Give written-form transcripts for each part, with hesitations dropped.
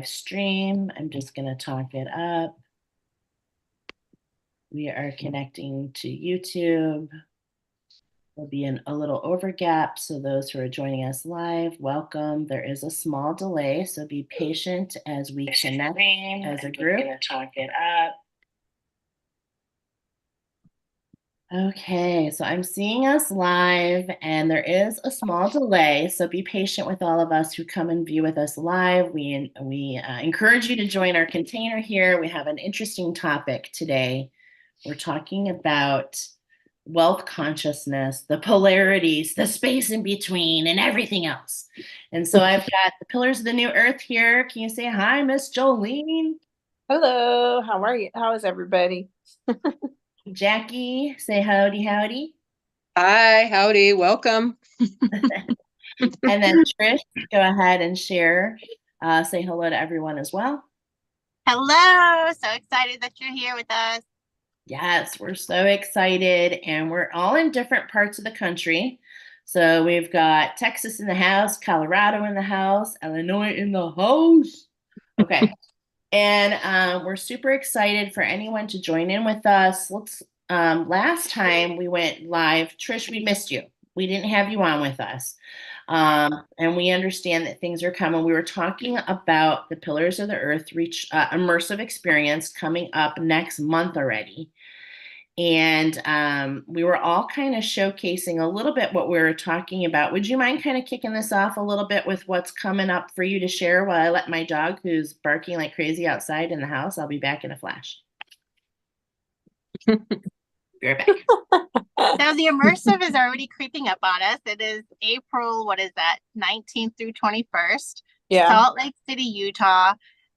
stream. I'm just going to talk it up. We are connecting to YouTube. There'll be a little overgap, so those who are joining us live, welcome. There is a small delay, so be patient as we connect as a group. I'm going to talk it up. Okay, so I'm seeing us live, and there is a small delay, so be patient with all of us who come and view with us live. We encourage you to join our container here. We have an interesting topic today. We're talking about wealth consciousness, the polarities, the space in between, and everything else. And so I've got the Pillars of the New Earth here. Can you say hi, Miss Jolene? Hello, how are you? How is everybody? Jackie, say howdy, howdy. Hi, howdy, welcome. And then Trish, go ahead and share. Say hello to everyone as well. Hello, so excited that you're here with us. Yes, we're so excited, and we're all in different parts of the country. So we've got Texas in the house, Colorado in the house, Illinois in the house. Okay. And we're super excited for anyone to join in with us. Last time we went live, Trish, we missed you. We didn't have you on with us. And we understand that things are coming. We were talking about the Pillars of the Earth Reach immersive experience coming up next month already. And we were all kind of showcasing a little bit what we were talking about. Would you mind kind of kicking this off a little bit with what's coming up for you to share while I let my dog, who's barking like crazy outside in the house, I'll be back in a flash. Be right back. So the immersive is already creeping up on us. It is April, 19th through 21st. Yeah. Salt Lake City, Utah.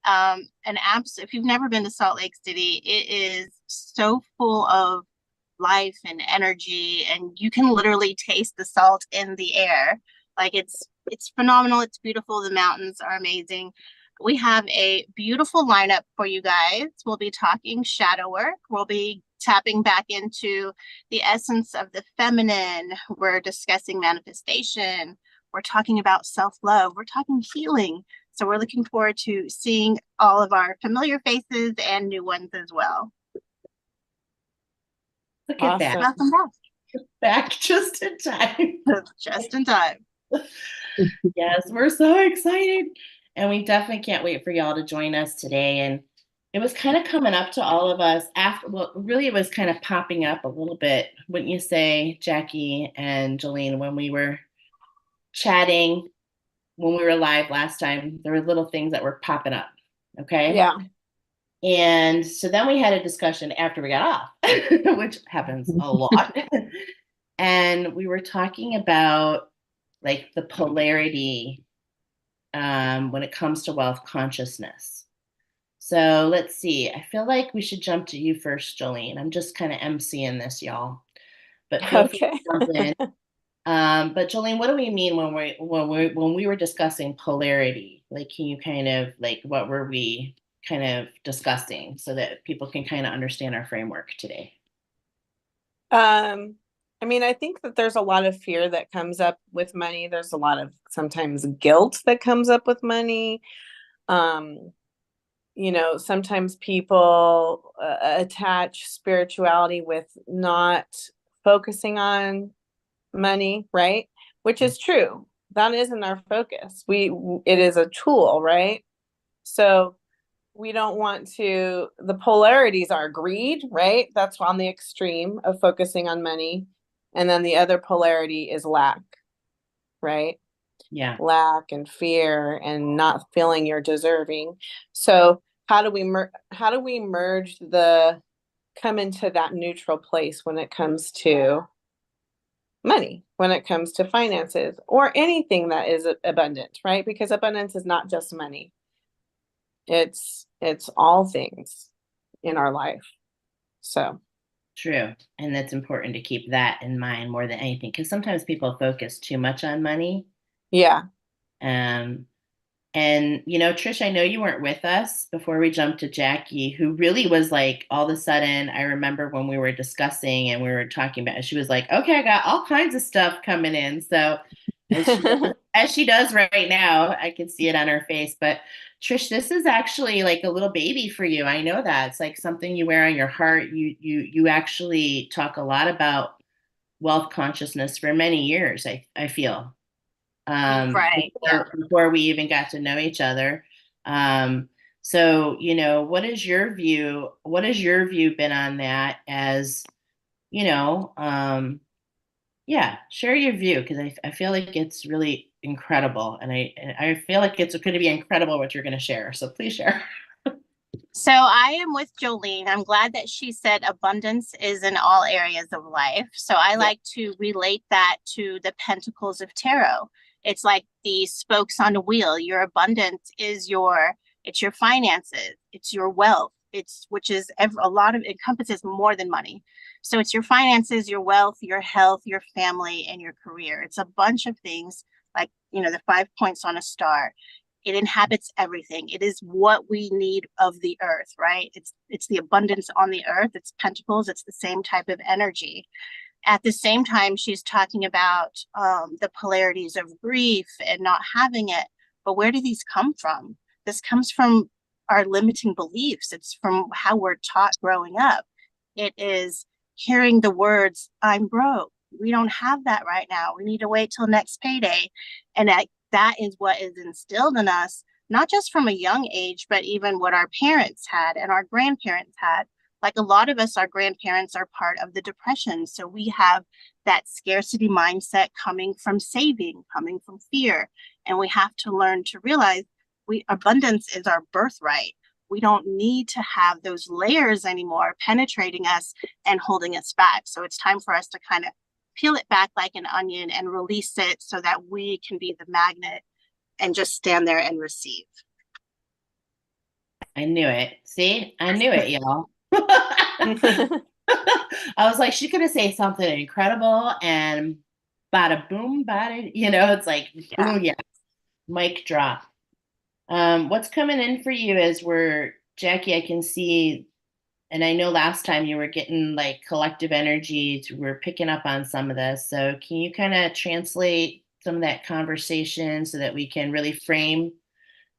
If you've never been to Salt Lake City, it is so full of life and energy, and you can literally taste the salt in the air. Like it's phenomenal. It's beautiful. The mountains are amazing. We have a beautiful lineup for you guys. We'll be talking shadow work. We'll be tapping back into the essence of the feminine. We're discussing manifestation. We're talking about self-love. We're talking healing. So we're looking forward to seeing all of our familiar faces and new ones as well. Look at that. Welcome back just in time. Just in time. Yes, we're so excited. And we definitely can't wait for y'all to join us today. And it was kind of coming up to all of us after, well, really, it was kind of popping up a little bit, wouldn't you say, Jackie and Jolen, when we were chatting, when we were live last time, there were little things that were popping up. Okay. Yeah. And so then we had a discussion after we got off, which happens a lot. And we were talking about like the polarity when it comes to wealth consciousness. So let's see. I feel like we should jump to you first, Jolene. I'm just kind of emceeing this, y'all. But feel free to jump in. But Jolene, what do we mean when we were discussing polarity? Like, can you kind of like what were we kind of discussing so that people can kind of understand our framework today? I mean, I think that there's a lot of fear that comes up with money. There's a lot of sometimes guilt that comes up with money. Sometimes people attach spirituality with not focusing on money, right? Which is true. That isn't our focus. It is a tool, right? So we don't want to, the polarities are greed, right? That's on the extreme of focusing on money. And then the other polarity is lack, right? Yeah. Lack and fear and not feeling you're deserving. So how do we come into that neutral place when it comes to money, when it comes to finances or anything that is abundant, right? Because abundance is not just money. It's all things in our life. So true. And that's important to keep that in mind more than anything, because sometimes people focus too much on money. Yeah. And Trish, I know you weren't with us before we jumped to Jackie, who really was like, all of a sudden, I remember when we were discussing and we were talking about it, she was like, okay, I got all kinds of stuff coming in. So as she does right now, I can see it on her face. But Trish, this is actually like a little baby for you. I know that. It's like something you wear on your heart. You actually talk a lot about wealth consciousness for many years, I feel. Right. Yeah. Before we even got to know each other. So, what is your view? What has your view been on that as, you know, yeah, share your view because I feel like it's really incredible. And I feel like it's going to be incredible what you're going to share. So please share. So I am with Jolene. I'm glad that she said abundance is in all areas of life. So I like to relate that to the Pentacles of Tarot. It's like the spokes on a wheel. Your abundance is it's your finances, it's your wealth, which is a lot of encompasses more than money. So it's your finances, your wealth, your health, your family, and your career. It's a bunch of things like, the 5 points on a star. It inhabits everything. It is what we need of the earth, right? It's the abundance on the earth. It's pentacles. It's the same type of energy. At the same time, she's talking about the polarities of grief and not having it. But where do these come from? This comes from our limiting beliefs. It's from how we're taught growing up. It is hearing the words, I'm broke. We don't have that right now. We need to wait till next payday. And that is what is instilled in us, not just from a young age, but even what our parents had and our grandparents had. Like a lot of us, our grandparents are part of the Depression. So we have that scarcity mindset coming from saving, coming from fear. And we have to learn to realize abundance is our birthright. We don't need to have those layers anymore penetrating us and holding us back. So it's time for us to kind of peel it back like an onion and release it so that we can be the magnet and just stand there and receive. I knew it. See, I knew it, y'all. I was like, she's gonna say something incredible and bada boom, bada, it's like boom, yeah, mic drop. What's coming in for you is Jacqui, I can see, and I know last time you were getting like collective energy, we're picking up on some of this. So can you kind of translate some of that conversation so that we can really frame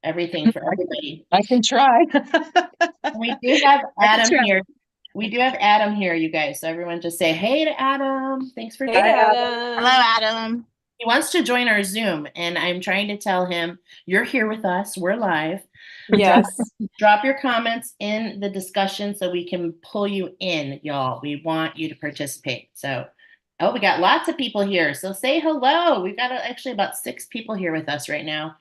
everything for everybody? I can try. We do have Adam here. We do have Adam here, you guys. So everyone just say hey to Adam. Thanks for Hey, Adam. Hello, Adam. He wants to join our Zoom, and I'm trying to tell him, you're here with us. We're live. Yes. Drop your comments in the discussion so we can pull you in, y'all. We want you to participate. So, we got lots of people here. So say hello. We've got actually about 6 people here with us right now.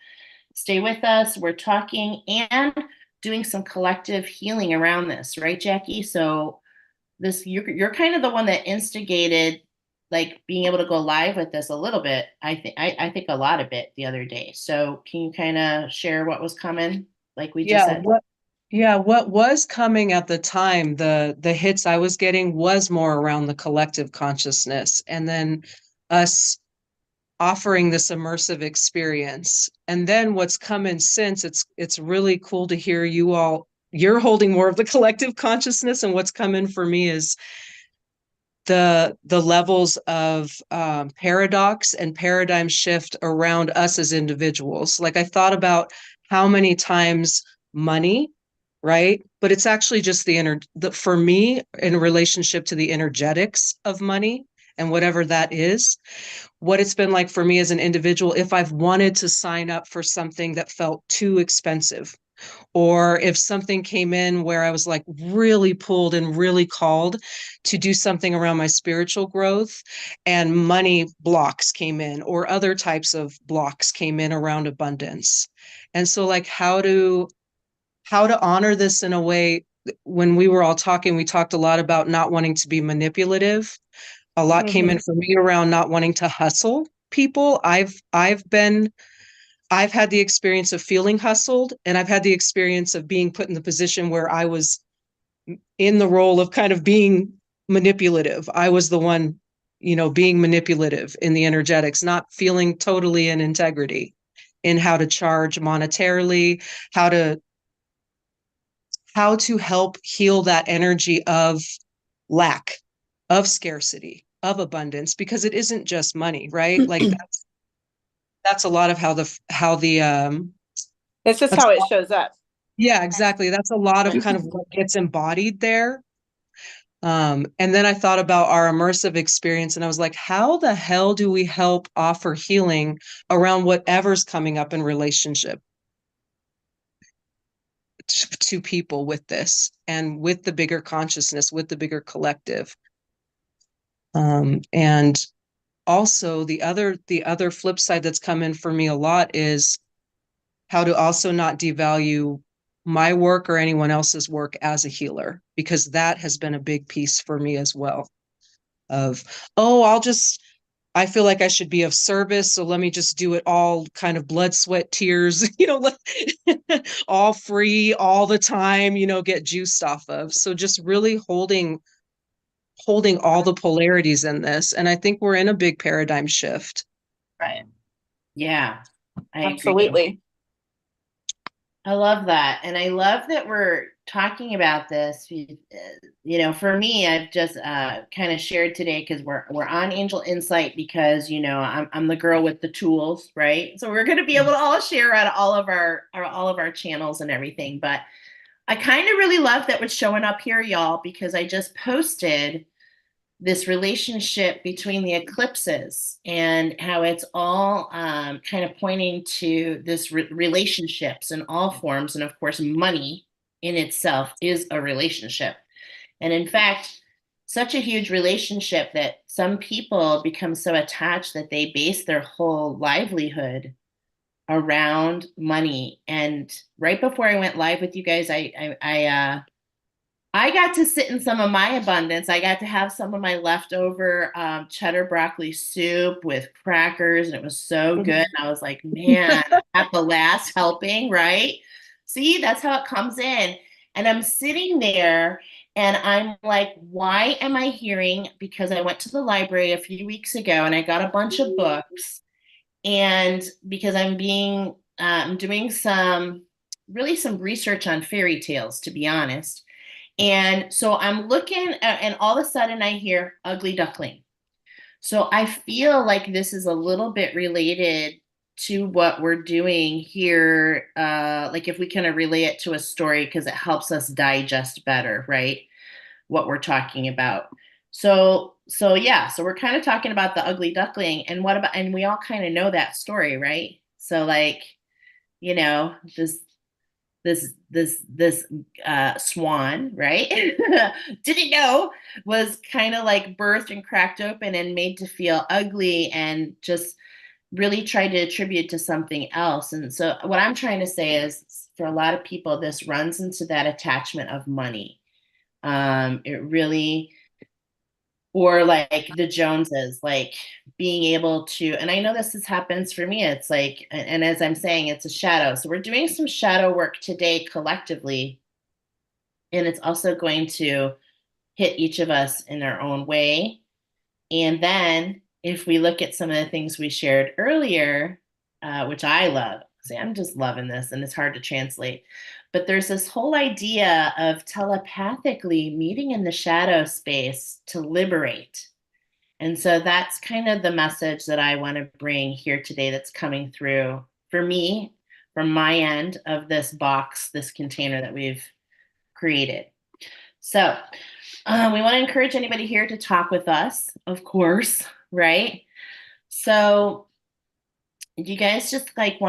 Stay with us. We're talking and doing some collective healing around this, right, Jacqui? So you're kind of the one that instigated like being able to go live with this a little bit. I think a lot of it the other day. So can you kind of share what was coming, like we just said? What was coming at the time, the hits I was getting was more around the collective consciousness, and then us offering this immersive experience. And then what's come in since, it's really cool to hear you're holding more of the collective consciousness, and what's come in for me is the levels of paradox and paradigm shift around us as individuals. Like I thought about how many times money, right? But it's actually just for me, in relationship to the energetics of money and whatever that is, what it's been like for me as an individual, if I've wanted to sign up for something that felt too expensive, or if something came in where I was like really pulled and really called to do something around my spiritual growth, and money blocks came in, or other types of blocks came in around abundance. And so like how to honor this in a way. When we were all talking, we talked a lot about not wanting to be manipulative. A lot came in for me around not wanting to hustle people. I've had the experience of feeling hustled, and I've had the experience of being put in the position where I was in the role of kind of being manipulative. I was the one, being manipulative in the energetics, not feeling totally in integrity in how to charge monetarily, how to help heal that energy of lack, of scarcity, of abundance, because it isn't just money, right? Like that's a lot of how the It's just That's how a it lot- shows up. yeah, exactly. That's a lot of kind of what gets embodied there. And then I thought about our immersive experience and I was like, how the hell do we help offer healing around whatever's coming up in relationship to people with this and with the bigger consciousness, with the bigger collective? And also the other flip side that's come in for me a lot is how to also not devalue my work or anyone else's work as a healer, because that has been a big piece for me as well of, oh, I feel like I should be of service, so let me just do it all kind of blood, sweat, tears, all free all the time, get juiced off of. So just really holding all the polarities in this. And I think we're in a big paradigm shift. Right. Yeah, I agree. Absolutely. I love that. And I love that we're talking about this. For me, I've just kind of shared today because we're on Angel Insight because, I'm the girl with the tools, right? So we're going to be able to all share on all of our channels and everything. But I kind of really love that what's showing up here, y'all, because I just posted this relationship between the eclipses and how it's all kind of pointing to this relationships in all forms. And of course, money in itself is a relationship. And in fact, such a huge relationship that some people become so attached that they base their whole livelihood around money. And right before I went live with you guys, I got to sit in some of my abundance. I got to have some of my leftover cheddar broccoli soup with crackers, and it was so good. And I was like, man, at the last helping, right? See, that's how it comes in. And I'm sitting there and I'm like, why am I hearing? Because I went to the library a few weeks ago and I got a bunch of books. And because I'm doing some research on fairy tales, to be honest. And so I'm looking at, and all of a sudden I hear ugly duckling. So I feel like this is a little bit related to what we're doing here. Like if we kind of relay it to a story, because it helps us digest better, right? What we're talking about. So yeah, so we're kind of talking about the ugly duckling and and we all kind of know that story, right? So like, this swan, right? Didn't know, was kind of like birthed and cracked open and made to feel ugly and just really tried to attribute to something else. And so what I'm trying to say is for a lot of people, this runs into that attachment of money. It really, or like the Joneses, like being able to, and I know happens for me. It's like, and as I'm saying, it's a shadow. So we're doing some shadow work today collectively, and it's also going to hit each of us in our own way. And then if we look at some of the things we shared earlier, which I love, see, I'm just loving this, and it's hard to translate. But there's this whole idea of telepathically meeting in the shadow space to liberate. And so that's kind of the message that I want to bring here today that's coming through for me from my end of this box, this container that we've created. So we want to encourage anybody here to talk with us, of course, right? So do you guys just tap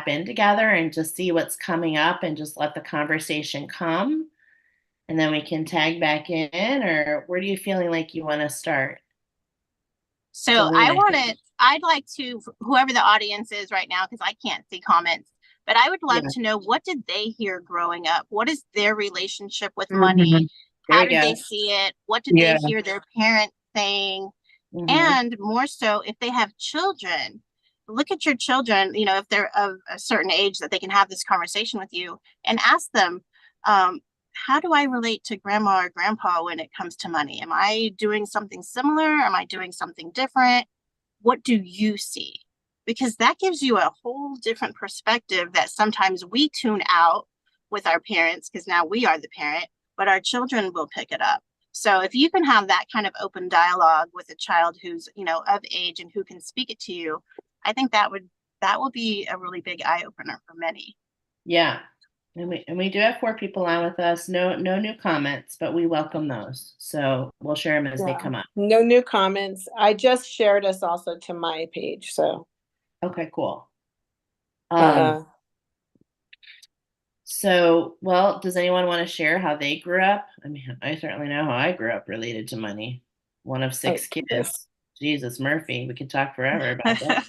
in together and just see what's coming up and just let the conversation come? And then we can tag back in, or where do you feeling like you want to start? So I'd like to, whoever the audience is right now, because I can't see comments, but I would love to know, what did they hear growing up? What is their relationship with money? How did they see it? What did they hear their parents saying? And more so, if they have children, look at your children, if they're of a certain age that they can have this conversation with you and ask them, how do I relate to grandma or grandpa when it comes to money? Am I doing something similar? Am I doing something different? What do you see? Because that gives you a whole different perspective that sometimes we tune out with our parents because now we are the parent, but our children will pick it up. So if you can have that kind of open dialogue with a child who's, of age and who can speak it to you, I think that would that will be a really big eye opener for many. Yeah. And we do have 4 people on with us. No new comments, but we welcome those. So we'll share them as they come up. No new comments. I just shared us also to my page. So Okay, cool. uh, So, well, does anyone want to share how they grew up? I mean, I certainly know how I grew up related to money. One of 6 kids. Jesus, Murphy. We could talk forever about that.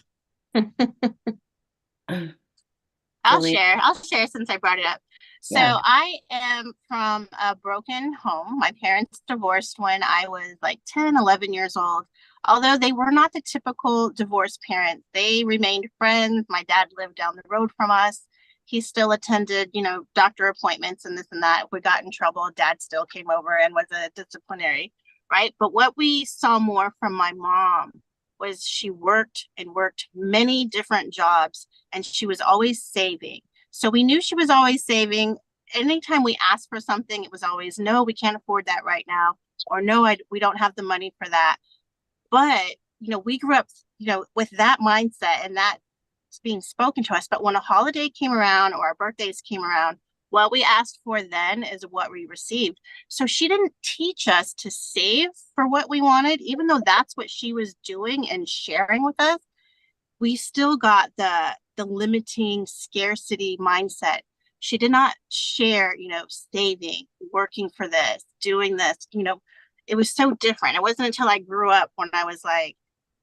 I'll share since I brought it up. So Yeah. I am from a broken home. My parents divorced when I was like 10, 11 years old. Although they were not the typical divorced parents, they remained friends. My dad lived down the road from us. He still attended, doctor appointments and this and that. If we got in trouble, dad still came over and was a disciplinary, right? But what we saw more from my mom was she worked and worked many different jobs, and she was always saving. So we knew she was always saving. Anytime we asked for something, it was always, no, we can't afford that right now. Or no, we don't have the money for that. But, we grew up, with that mindset and that being spoken to us. But when a holiday came around or our birthdays came around, what we asked for then is what we received. So she didn't teach us to save for what we wanted, even though that's what she was doing and sharing with us. We still got the limiting scarcity mindset. She did not share, saving, working for this, doing this, it was so different. It wasn't until I grew up when I was like,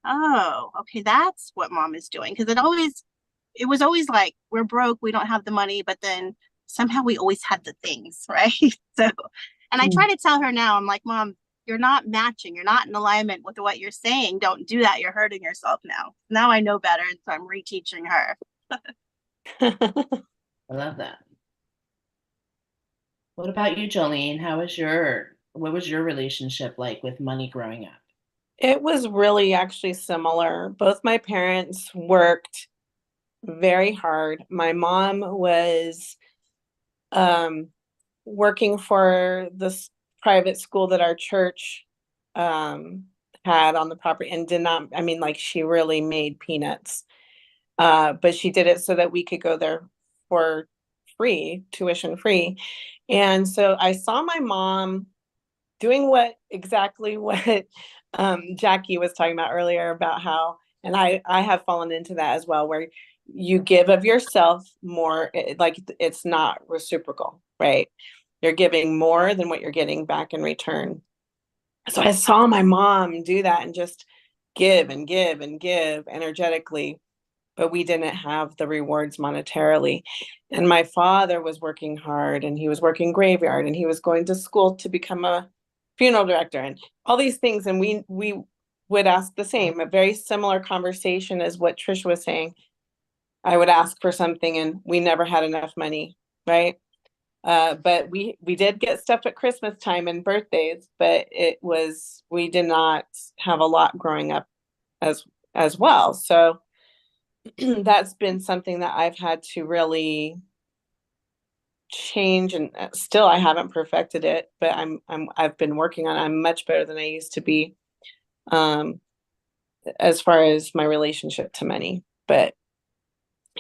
oh, okay, that's what mom is doing. Because it was always like, we're broke, we don't have the money, but then somehow we always had the things, right? So, and I try to tell her now, I'm like, Mom, you're not matching, you're not in alignment with what you're saying. Don't do that. You're hurting yourself now. Now I know better. And so I'm reteaching her. I love that. What about you, Jolene? What was your relationship like with money growing up? It was really actually similar. Both my parents worked very hard. My mom was working for this private school that our church had on the property, and did not, I mean, like, she really made peanuts. But she did it so that we could go there for free, tuition free. And so I saw my mom doing exactly what Jackie was talking about earlier, about how, and I have fallen into that as well, where you give of yourself more, like it's not reciprocal, right? You're giving more than what you're getting back in return. So I saw my mom do that and just give and give and give energetically, but we didn't have the rewards monetarily. And my father was working hard, and he was working graveyard, and he was going to school to become a funeral director and all these things. And we would ask the same, a very similar conversation as what Trish was saying. I would ask for something and we never had enough money, right? But we did get stuff at Christmas time and birthdays, but we did not have a lot growing up as well. So that's been something that I've had to really change, and still I haven't perfected it, but I've been working on it. I'm much better than I used to be, as far as my relationship to money. But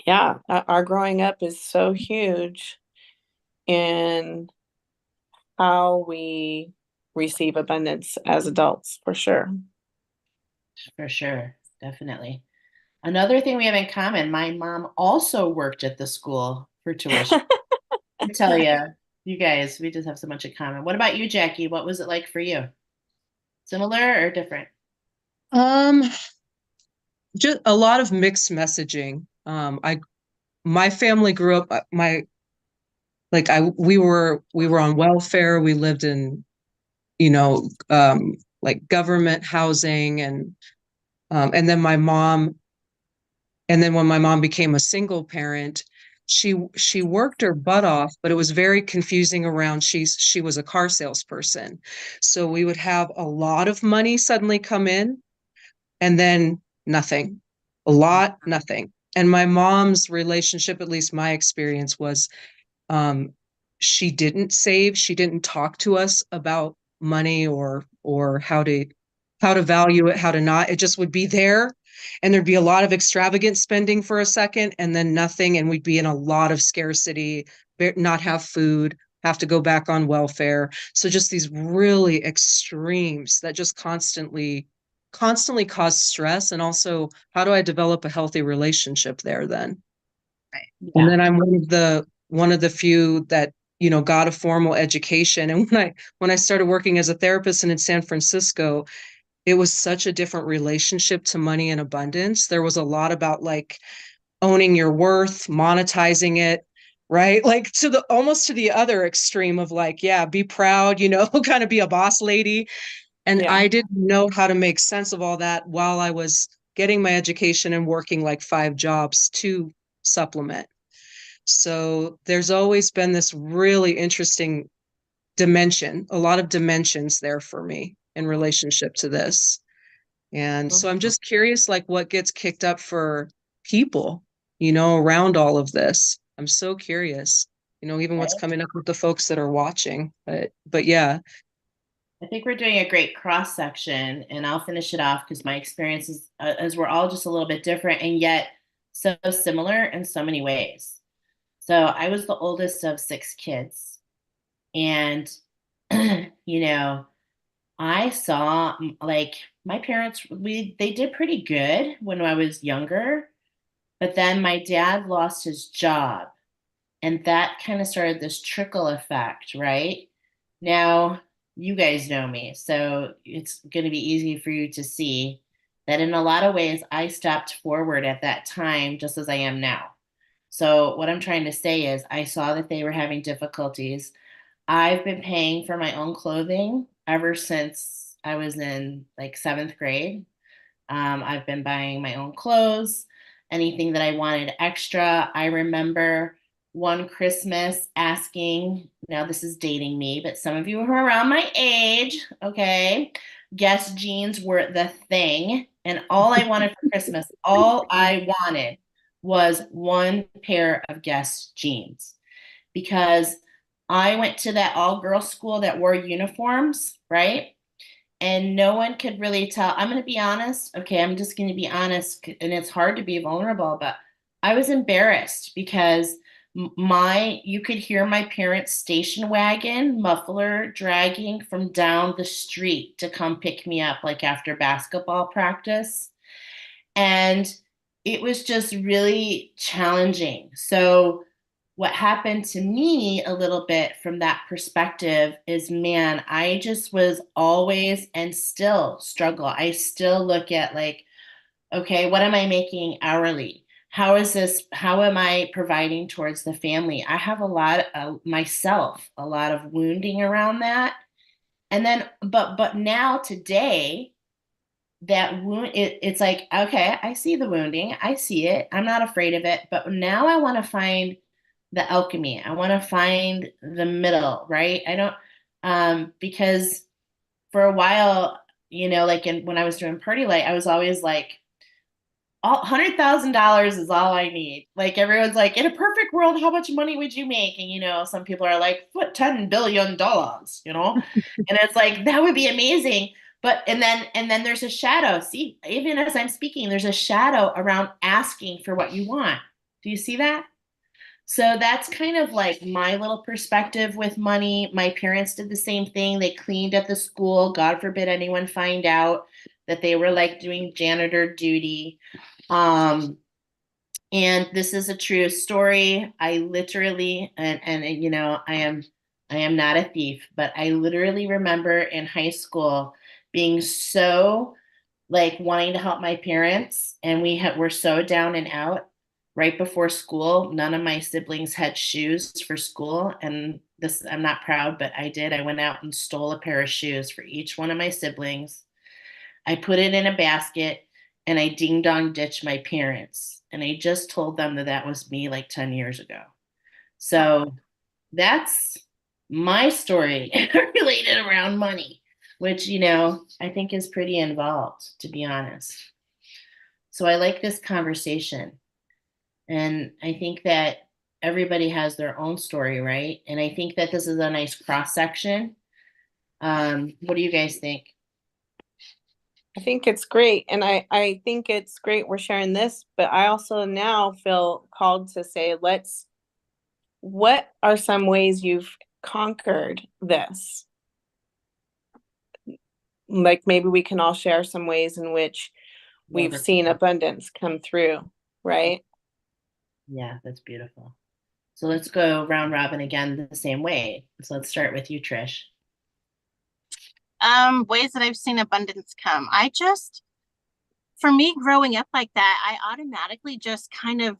yeah, our growing up is so huge in how we receive abundance as adults, for sure. For sure, definitely. Another thing we have in common, my mom also worked at the school for tuition. I tell you guys, we just have so much in common. What about you, Jackie? What was it like for you? Similar or different? Just a lot of mixed messaging. My family grew up, we were on welfare. We lived in, like government housing, and then when my mom became a single parent, she worked her butt off, but it was very confusing around, she was a car salesperson. So we would have a lot of money suddenly come in, and then nothing. Nothing. And my mom's relationship, at least my experience, was she didn't save. She didn't talk to us about money or how to value it, how to not. It just would be there. and there'd be a lot of extravagant spending for a second and then nothing. And we'd be in a lot of scarcity, not have food, have to go back on welfare. So just these really extremes that just constantly cause stress. And also, how do I develop a healthy relationship there then? Right. And then I'm one of the few that, got a formal education. And when I started working as a therapist and in San Francisco, it was such a different relationship to money and abundance. There was a lot about like owning your worth, monetizing it, right? Like almost to the other extreme of like, yeah, be proud, kind of be a boss lady. And Yeah. I didn't know how to make sense of all that while I was getting my education and working like 5 jobs to supplement. So there's always been this really interesting dimension, a lot of dimensions there for me in relationship to this. And so I'm just curious, like what gets kicked up for people, around all of this. I'm so curious, even what's Right. coming up with the folks that are watching. But yeah. I think we're doing a great cross section, and I'll finish it off because my experiences, as we're all just a little bit different and yet so similar in so many ways. So I was the oldest of 6 kids, and you know, I saw like my parents. They did pretty good when I was younger, but then my dad lost his job, and that kind of started this trickle effect, right? Now, you guys know me, so it's going to be easy for you to see that in a lot of ways, I stepped forward at that time just as I am now. So, what I'm trying to say is, I saw that they were having difficulties. I've been paying for my own clothing ever since I was in like 7th grade. I've been buying my own clothes, anything that I wanted extra. I remember one Christmas asking, now this is dating me, but some of you who are around my age, okay, Guess jeans were the thing. And all I wanted for Christmas, all I wanted was one pair of Guess jeans because I went to that all girls school that wore uniforms, right? And no one could really tell. I'm going to be honest. Okay, I'm just going to be honest. And it's hard to be vulnerable, but I was embarrassed because you could hear my parents' station wagon muffler dragging from down the street to come pick me up, like after basketball practice. And it was just really challenging. So, what happened to me a little bit from that perspective is, man, I just was always and still struggle. I still look at like, okay, what am I making hourly? How am I providing towards the family? I have a lot of myself, a lot of wounding around that. And then, but now today, that wound, it's like, okay, I see the wounding, I see it, I'm not afraid of it, but now I want to find the alchemy. I want to find the middle, right? I don't because for a while, like when I was doing Party Light, I was always like, $100,000 is all I need. Like everyone's like, in a perfect world, how much money would you make? And some people are like, what, $10 billion, and it's like that would be amazing. But and then there's a shadow. See, even as I'm speaking, there's a shadow around asking for what you want. Do you see that? So that's kind of like my little perspective with money. My parents did the same thing. They cleaned at the school. God forbid anyone find out that they were like doing janitor duty. Um, and this is a true story. I literally, and I am not a thief, but I literally remember in high school being so like wanting to help my parents, and we're so down and out. Right before school, none of my siblings had shoes for school, and this, I'm not proud, but I did. I went out and stole a pair of shoes for each one of my siblings. I put it in a basket and I ding dong ditched my parents. And I just told them that that was me like 10 years ago. So that's my story related around money, which, I think is pretty involved, to be honest. So I like this conversation. And I think that everybody has their own story, right? And I think that this is a nice cross section. What do you guys think? I think it's great. And I think it's great we're sharing this, but I also now feel called to say, what are some ways you've conquered this? Like maybe we can all share some ways in which we've seen abundance come through, right? Yeah, that's beautiful. So let's go round robin again the same way. So let's start with you, Trish. Ways that I've seen abundance come. For me, growing up like that, I automatically just kind of,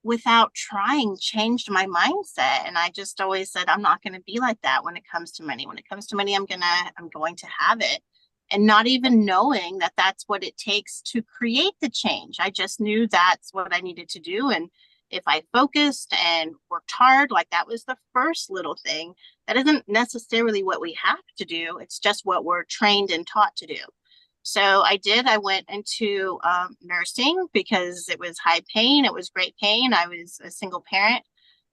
without trying, changed my mindset. And I just always said, I'm not going to be like that when it comes to money. When it comes to money, I'm going to have it. And not even knowing that that's what it takes to create the change. I just knew that's what I needed to do. And if I focused and worked hard, like that was the first little thing. That isn't necessarily what we have to do. It's just what we're trained and taught to do. So I went into nursing because it was high pain. It was great pain. I was a single parent.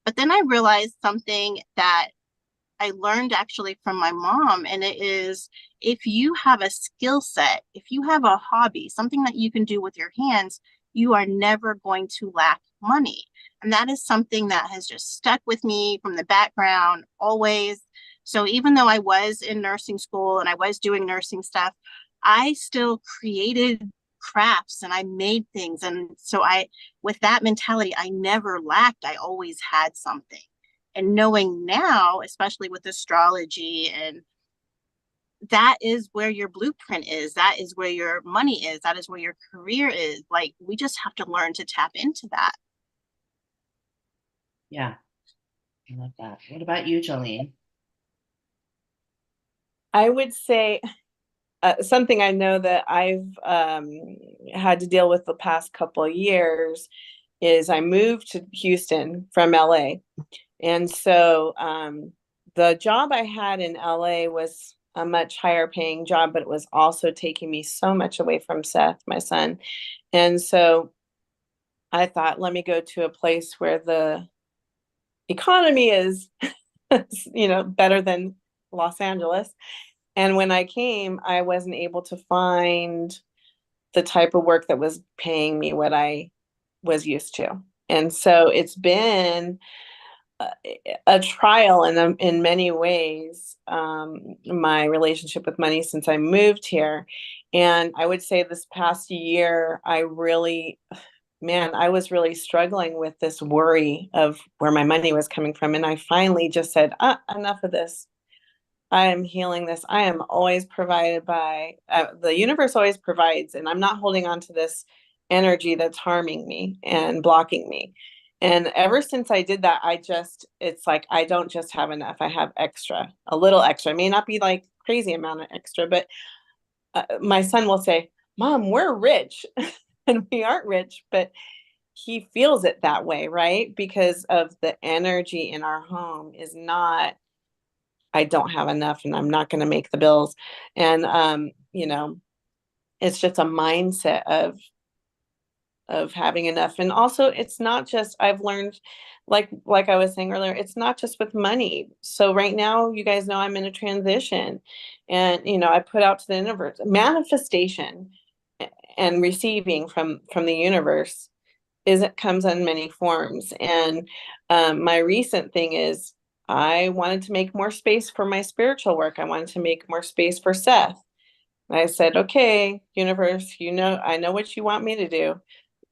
But then I realized something that I learned actually from my mom. And it is, if you have a skill set, if you have a hobby, something that you can do with your hands, you are never going to lack money. And that is something that has just stuck with me from the background always. So even though I was in nursing school and I was doing nursing stuff, I still created crafts and I made things. And so with that mentality, I never lacked. I always had something. And knowing now, especially with astrology, and that is where your blueprint is, that is where your money is, that is where your career is. Like, we just have to learn to tap into that. Yeah, I love that. What about you, Jolene? I would say something I know that I've had to deal with the past couple of years is I moved to Houston from LA. And so the job I had in LA was a much higher paying job, but it was also taking me so much away from Seth, my son. And so I thought, let me go to a place where the economy is, better than Los Angeles. And when I came, I wasn't able to find the type of work that was paying me what I was used to. And so it's been a trial in many ways, my relationship with money since I moved here. And I would say this past year, I was really struggling with this worry of where my money was coming from. And I finally just said, enough of this. I am healing this. I am always provided by the universe always provides, and I'm not holding on to this energy that's harming me and blocking me. And ever since I did that, it's like I don't just have enough. I have extra, a little extra. It may not be like crazy amount of extra, but my son will say, "Mom, we're rich," and we aren't rich, but he feels it that way, right? Because of the energy in our home is not, I don't have enough and I'm not going to make the bills. And, it's just a mindset of having enough. And also it's not just, I've learned, like I was saying earlier, it's not just with money. So right now, you guys know I'm in a transition, and, I put out to the universe manifestation and receiving from the universe it comes in many forms. And my recent thing is I wanted to make more space for my spiritual work. I wanted to make more space for Seth. And I said, okay, universe, I know what you want me to do.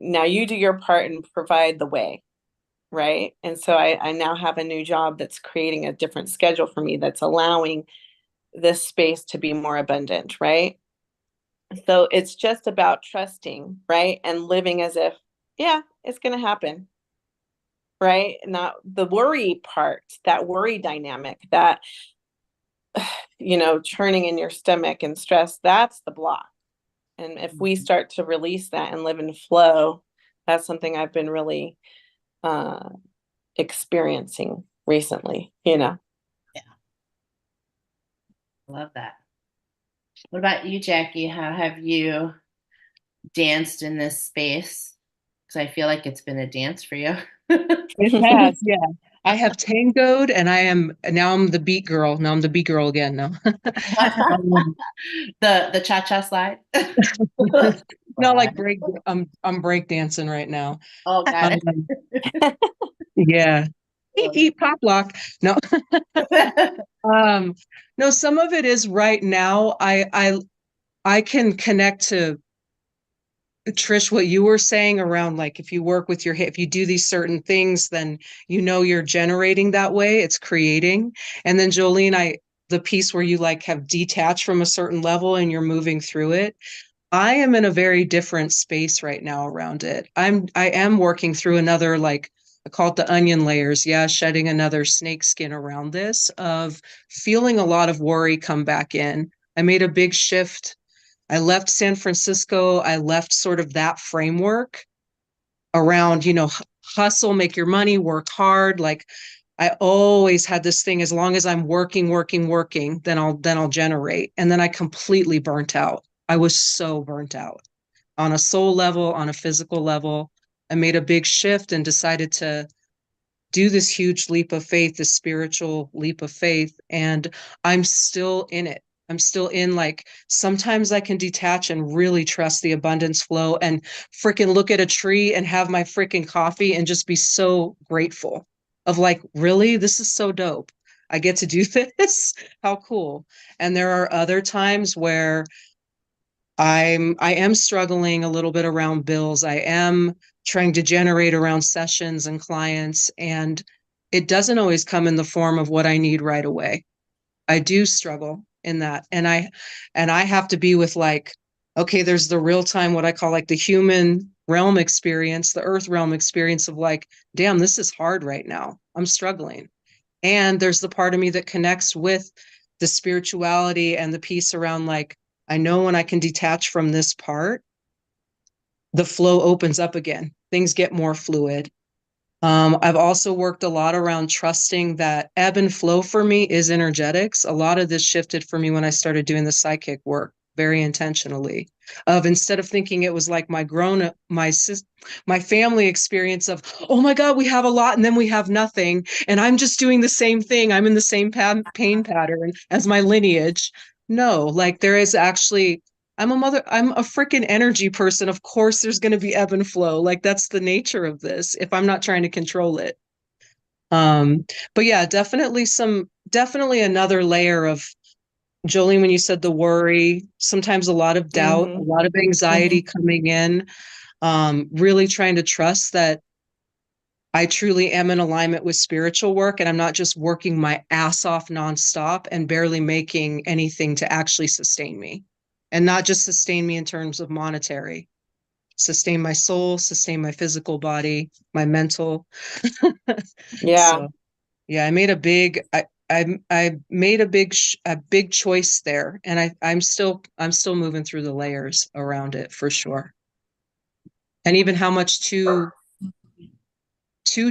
Now you do your part and provide the way. Right. And so I now have a new job that's creating a different schedule for me, that's allowing this space to be more abundant. Right. So it's just about trusting, right? And living as if, yeah, it's going to happen. Right. Not the worry part, that worry dynamic, that, churning in your stomach and stress, that's the block. And if we start to release that and live in flow, that's something I've been really experiencing recently. Yeah. Love that. What about you, Jacqui? How have you danced in this space? Because I feel like it's been a dance for you. It has, yeah. I have tangoed, and I'm the beat girl. Now I'm the beat girl again. No, um, The cha-cha slide. no, like break. I'm break dancing right now. Oh, got Um, it. yeah, eat pop lock. No, um, no. Some of it is right now. I can connect to Trish, what you were saying around like if you work with your hip, if you do these certain things, then you're generating that way, it's creating. And then Jolene, the piece where you like have detached from a certain level and you're moving through it. I am in a very different space right now around it. I am working through another like I call it the onion layers. Yeah, shedding another snake skin around this of feeling a lot of worry come back in. I made a big shift. I left San Francisco. I left sort of that framework around, hustle, make your money, work hard. Like I always had this thing, as long as I'm working, working, working, then I'll generate. And then I completely burnt out. I was so burnt out on a soul level, on a physical level. I made a big shift and decided to do this huge leap of faith, this spiritual leap of faith. And I'm still in it. I'm still in like sometimes I can detach and really trust the abundance flow and freaking look at a tree and have my freaking coffee and just be so grateful of like, really, this is so dope. I get to do this. How cool. And there are other times where I am struggling a little bit around bills. I am trying to generate around sessions and clients, and it doesn't always come in the form of what I need right away. I do struggle in that. And I have to be with like, okay, there's the real time, what I call like the human realm experience, the earth realm experience of like, damn, this is hard right now. I'm struggling. And there's the part of me that connects with the spirituality and the piece around like, I know when I can detach from this part, the flow opens up again. Things get more fluid. I've also worked a lot around trusting that ebb and flow for me is energetics. A lot of this shifted for me when I started doing the psychic work very intentionally. Of instead of thinking it was like my family experience of, oh my God, we have a lot and then we have nothing, and I'm just doing the same thing. I'm in the same pain pattern as my lineage. No, like there is actually I'm a freaking energy person. Of course, there's going to be ebb and flow. Like that's the nature of this if I'm not trying to control it. Um, but yeah, definitely another layer of Jolene, when you said the worry, sometimes a lot of doubt, a Mhm. lot of anxiety coming in, really trying to trust that I truly am in alignment with spiritual work and I'm not just working my ass off nonstop and barely making anything to actually sustain me. And not just sustain me in terms of monetary, sustain my soul, sustain my physical body, my mental. Yeah. So yeah, I made a big choice there, and I'm still moving through the layers around it for sure. And even how much to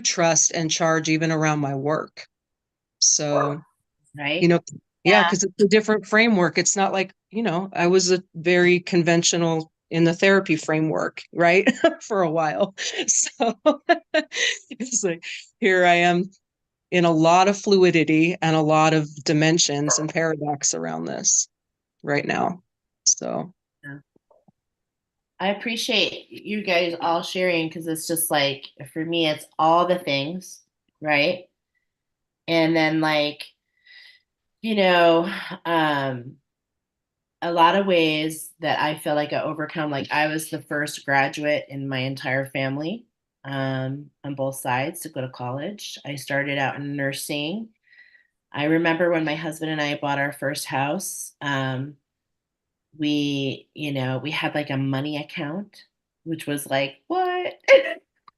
trust and charge even around my work. So, you Right? know, yeah, Yeah. because it's a different framework. It's not like, I was a very conventional in the therapy framework, right? For a while. So it's like here I am in a lot of fluidity and a lot of dimensions and paradox around this right now. So Yeah. I appreciate you guys all sharing because it's just like for me, it's all the things, right? And then like, you know, um, a lot of ways that I feel like I overcome, like I was the first graduate in my entire family, on both sides to go to college. I started out in nursing. I remember when my husband and I bought our first house, we had like a money account, which was like, what?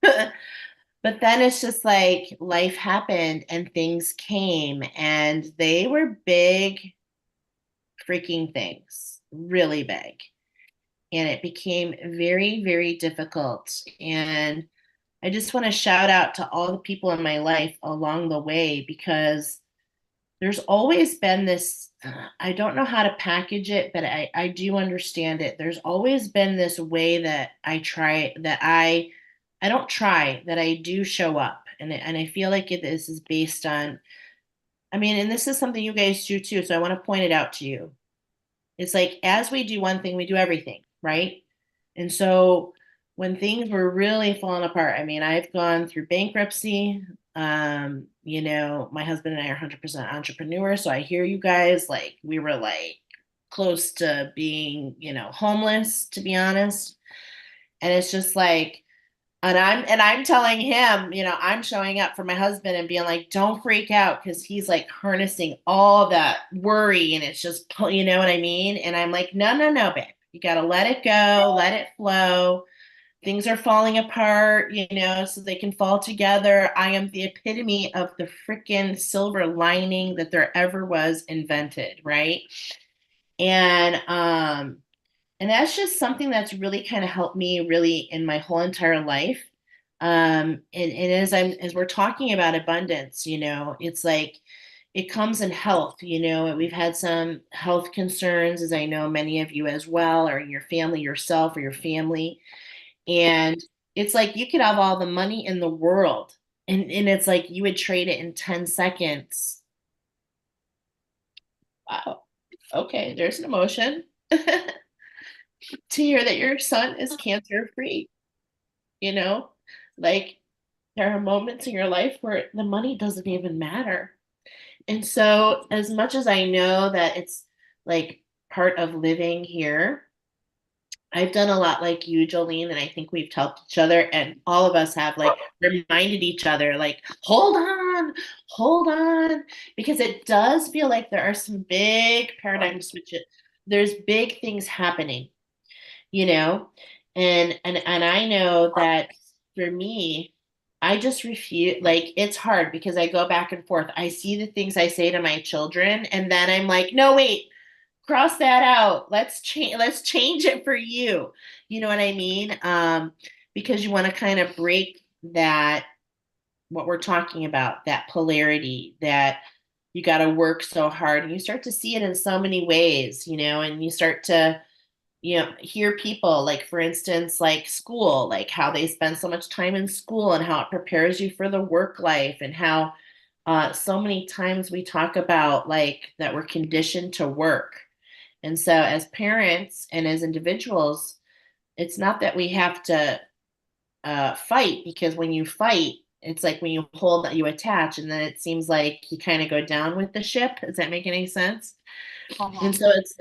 But then it's just like life happened and things came and they were big freaking things, really big. And it became very, very difficult. And I just want to shout out to all the people in my life along the way because there's always been this. I don't know how to package it, but I do understand it. There's always been this way that I try, that I don't try, that I do show up And I feel like this is based on, I mean, and this is something you guys do too, so I want to point it out to you. It's like, as we do one thing, we do everything, right? And so when things were really falling apart, I mean, I've gone through bankruptcy. My husband and I are 100% entrepreneurs. So I hear you guys, like, we were like close to being, homeless, to be honest. And it's just like, and I'm telling him, I'm showing up for my husband and being like, don't freak out, because he's like harnessing all that worry, and it's just, you know what I mean? And I'm like, no, no, no, babe. You got to let it go, let it flow. Things are falling apart, so they can fall together. I am the epitome of the freaking silver lining that there ever was invented, right? And that's just something that's really kind of helped me really in my whole entire life. And as we're talking about abundance, it's like it comes in health, and we've had some health concerns, as I know many of you as well, or your family yourself or your family. And it's like you could have all the money in the world, and it's like you would trade it in 10 seconds. Wow. Okay, there's an emotion. To hear that your son is cancer free, you know? Like, there are moments in your life where the money doesn't even matter. And so, as much as I know that it's like part of living here, I've done a lot like you, Jolene, and I think we've helped each other, and all of us have like reminded each other, like, hold on, because it does feel like there are some big paradigm switches. There's big things happening, you know and I know that for me, I just refuse. Like, it's hard because I go back and forth. I see the things I say to my children, and then I'm like, no, wait, cross that out. Let's change it for you. You know what I mean? Because you want to kind of break that, what we're talking about, that polarity, that you got to work so hard, and you start to see it in so many ways, and you start to hear people, like, for instance, like school, like how they spend so much time in school and how it prepares you for the work life, and how so many times we talk about like that we're conditioned to work. And so as parents and as individuals, it's not that we have to fight, because when you fight, it's like when you hold that you attach, and then it seems like you kind of go down with the ship. Does that make any sense? And so it's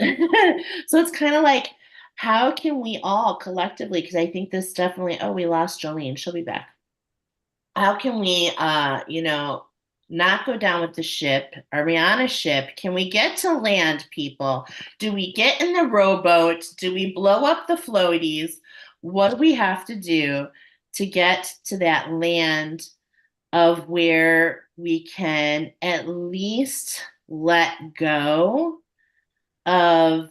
so it's kind of like, how can we all collectively, because I think this definitely, oh, we lost Jolene, she'll be back. How can we not go down with the ship? Are we on a ship? Can we get to land, people? Do we get in the rowboat? Do we blow up the floaties? What do we have to do to get to that land of where we can at least let go of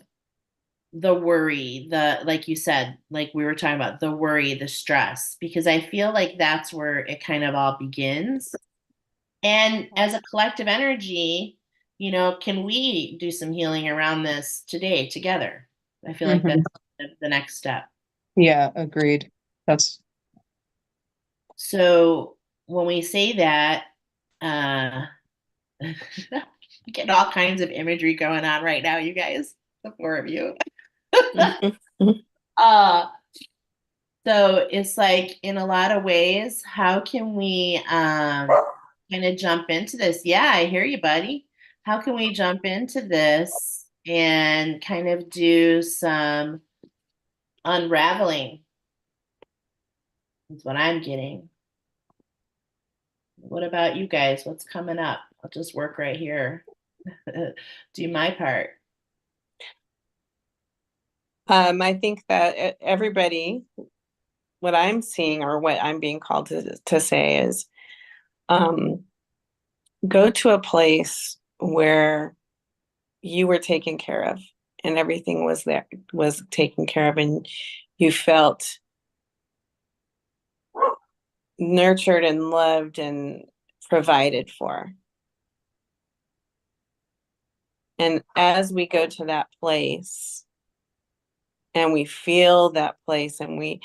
the worry, the, like you said, like we were talking about, the worry, the stress, because I feel like that's where it kind of all begins. And as a collective energy, can we do some healing around this today together? I feel like that's the next step. Yeah, agreed. That's So when we say that, get all kinds of imagery going on right now, you guys, the four of you. uh So it's like, in a lot of ways, how can we kind of jump into this? Yeah, I hear you, buddy. How can we jump into this and kind of do some unraveling? Is what I'm getting. What about you guys? What's coming up? I'll just work right here. Do my part. I think that everybody, what I'm seeing or what I'm being called to say is, go to a place where you were taken care of and everything was taken care of, and you felt nurtured and loved and provided for. And as we go to that place and we feel that place and we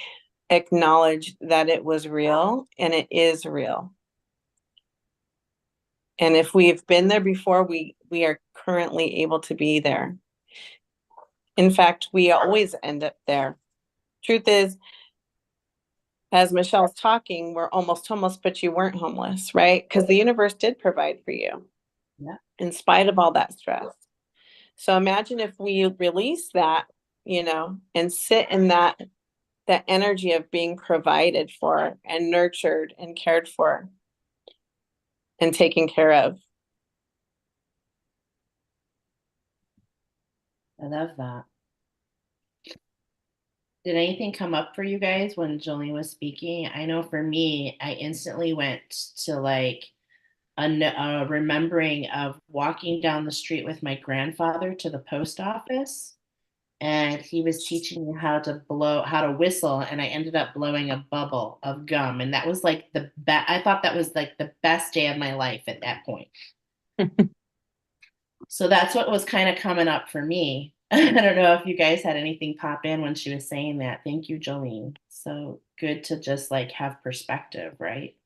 acknowledge that it was real and it is real, And if we've been there before, we are currently able to be there. In fact, we always end up there. Truth is, as Michelle's talking, we're almost homeless, but you weren't homeless, right? Because the universe did provide for you. Yeah. In spite of all that stress. So imagine if we release that, and sit in that energy of being provided for and nurtured and cared for and taken care of. I love that. Did anything come up for you guys when Jolene was speaking? I know for me, I instantly went to like a remembering of walking down the street with my grandfather to the post office. And he was teaching me how to whistle. And I ended up blowing a bubble of gum. And that was like I thought that was like the best day of my life at that point. So that's what was kind of coming up for me. I don't know if you guys had anything pop in when she was saying that. Thank you, Jolene. So good to just like have perspective, right?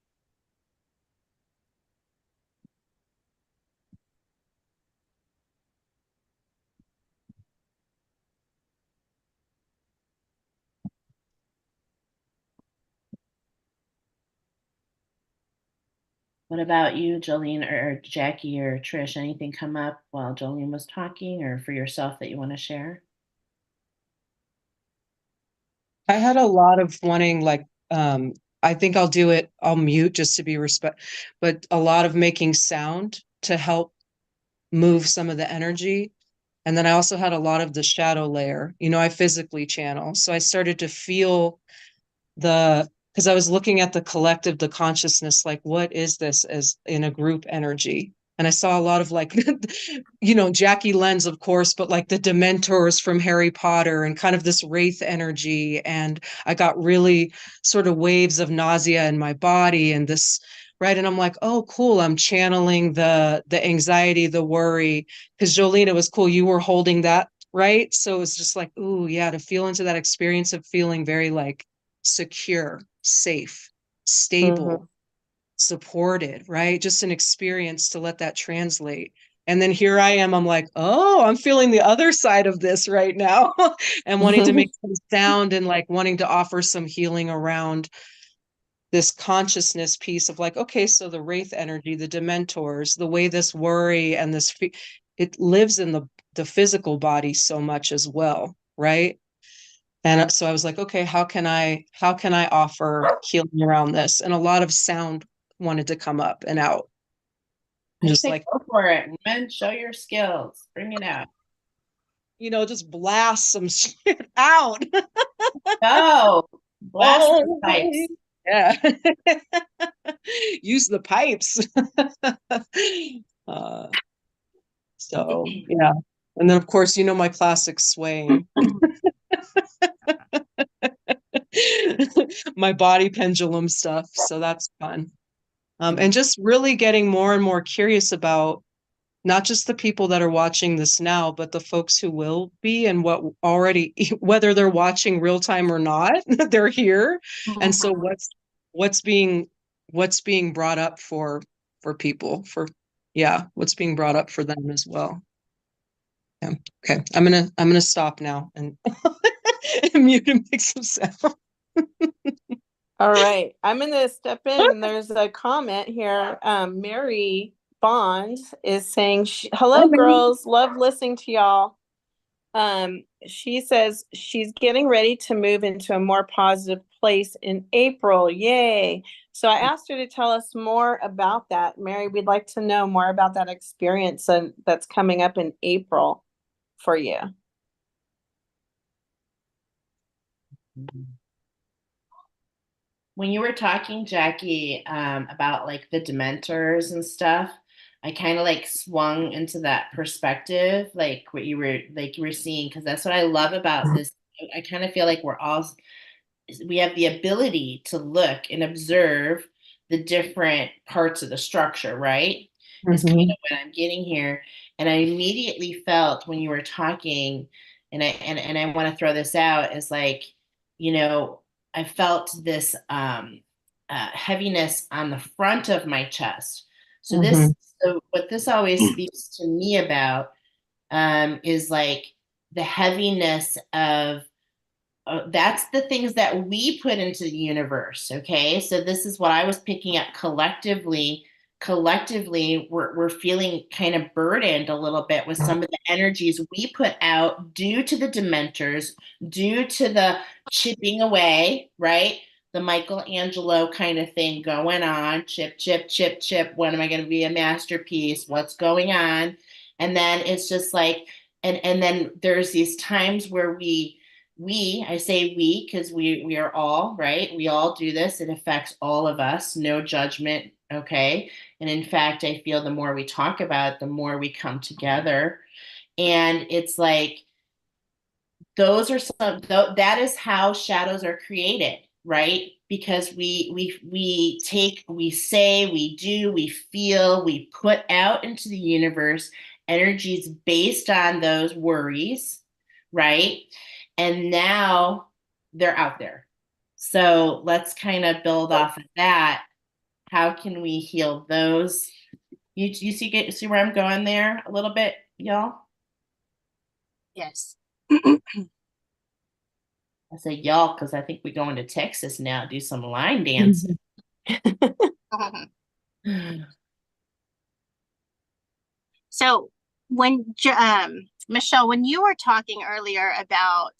What about you, Jolene or Jackie or Trish? Anything come up while Jolene was talking or for yourself that you want to share? I had a lot of wanting, like, I think I'll mute just to be but a lot of making sound to help move some of the energy. And then I also had a lot of the shadow layer, I physically channel. So I started to feel because I was looking at the collective, the consciousness, like, what is this as in a group energy? And I saw a lot of like, Jackie Lens, of course, but like the Dementors from Harry Potter and kind of this wraith energy. And I got really sort of waves of nausea in my body and this, right. And I'm like, oh, cool. I'm channeling the anxiety, the worry. Because Jolene, it was cool. You were holding that, right? So it was just like, ooh, yeah, to feel into that experience of feeling very like secure, safe, stable, supported, right? Just an experience to let that translate. And then here I am, I'm like, oh, I'm feeling the other side of this right now and wanting to make some sound and like wanting to offer some healing around this consciousness piece of like, okay, so the wraith energy, the dementors, the way this worry and it lives in the physical body so much as well, right? And so I was like, okay, how can I offer healing around this? And a lot of sound wanted to come up and out. I Just say like, go for it, women. Show your skills. Bring it out. just blast some shit out. Go. Blast the pipes. Yeah. Use the pipes. uh, so yeah. And then of course, my classic swaying. My body pendulum stuff. So that's fun. And just really getting more and more curious about not just the people that are watching this now, but the folks who will be and whether they're watching real time or not, they're here. And so what's being brought up for people what's being brought up for them as well. Yeah. Okay. I'm gonna stop now and mute and make some sound. All right. I'm going to step in and there's a comment here. Mary Bond is saying, hello, girls. Love listening to y'all. She says she's getting ready to move into a more positive place in April. Yay. So I asked her to tell us more about that. Mary, we'd like to know more about that experience that's coming up in April for you. When you were talking, Jackie, about like the Dementors and stuff, I kind of like swung into that perspective, like what you were seeing, because that's what I love about this. I kind of feel like we have the ability to look and observe the different parts of the structure, right? Is kind of what I'm getting here. And I immediately felt when you were talking, and I want to throw this out, is like, I felt this heaviness on the front of my chest. So what this always speaks to me about is like the heaviness of that's the things that we put into the universe. Okay. So this is what I was picking up collectively. Collectively, we're feeling kind of burdened a little bit with some of the energies we put out due to the dementors, due to the chipping away, right? The Michelangelo kind of thing going on, chip, chip, chip, chip. When am I going to be a masterpiece? What's going on? And then it's just like, and then there's these times where I say we because we are all, right? We all do this. It affects all of us, no judgment, okay? And in fact, I feel the more we talk about it, the more we come together. And it's like those are that is how shadows are created, right? Because we take, we say, we do, we feel, we put out into the universe energies based on those worries, right? And now they're out there. So let's kind of build off of that. How can we heal those? You see where I'm going there a little bit, y'all? Yes. I say y'all because I think we're going to Texas now, do some line dancing. So when Michele, when you were talking earlier about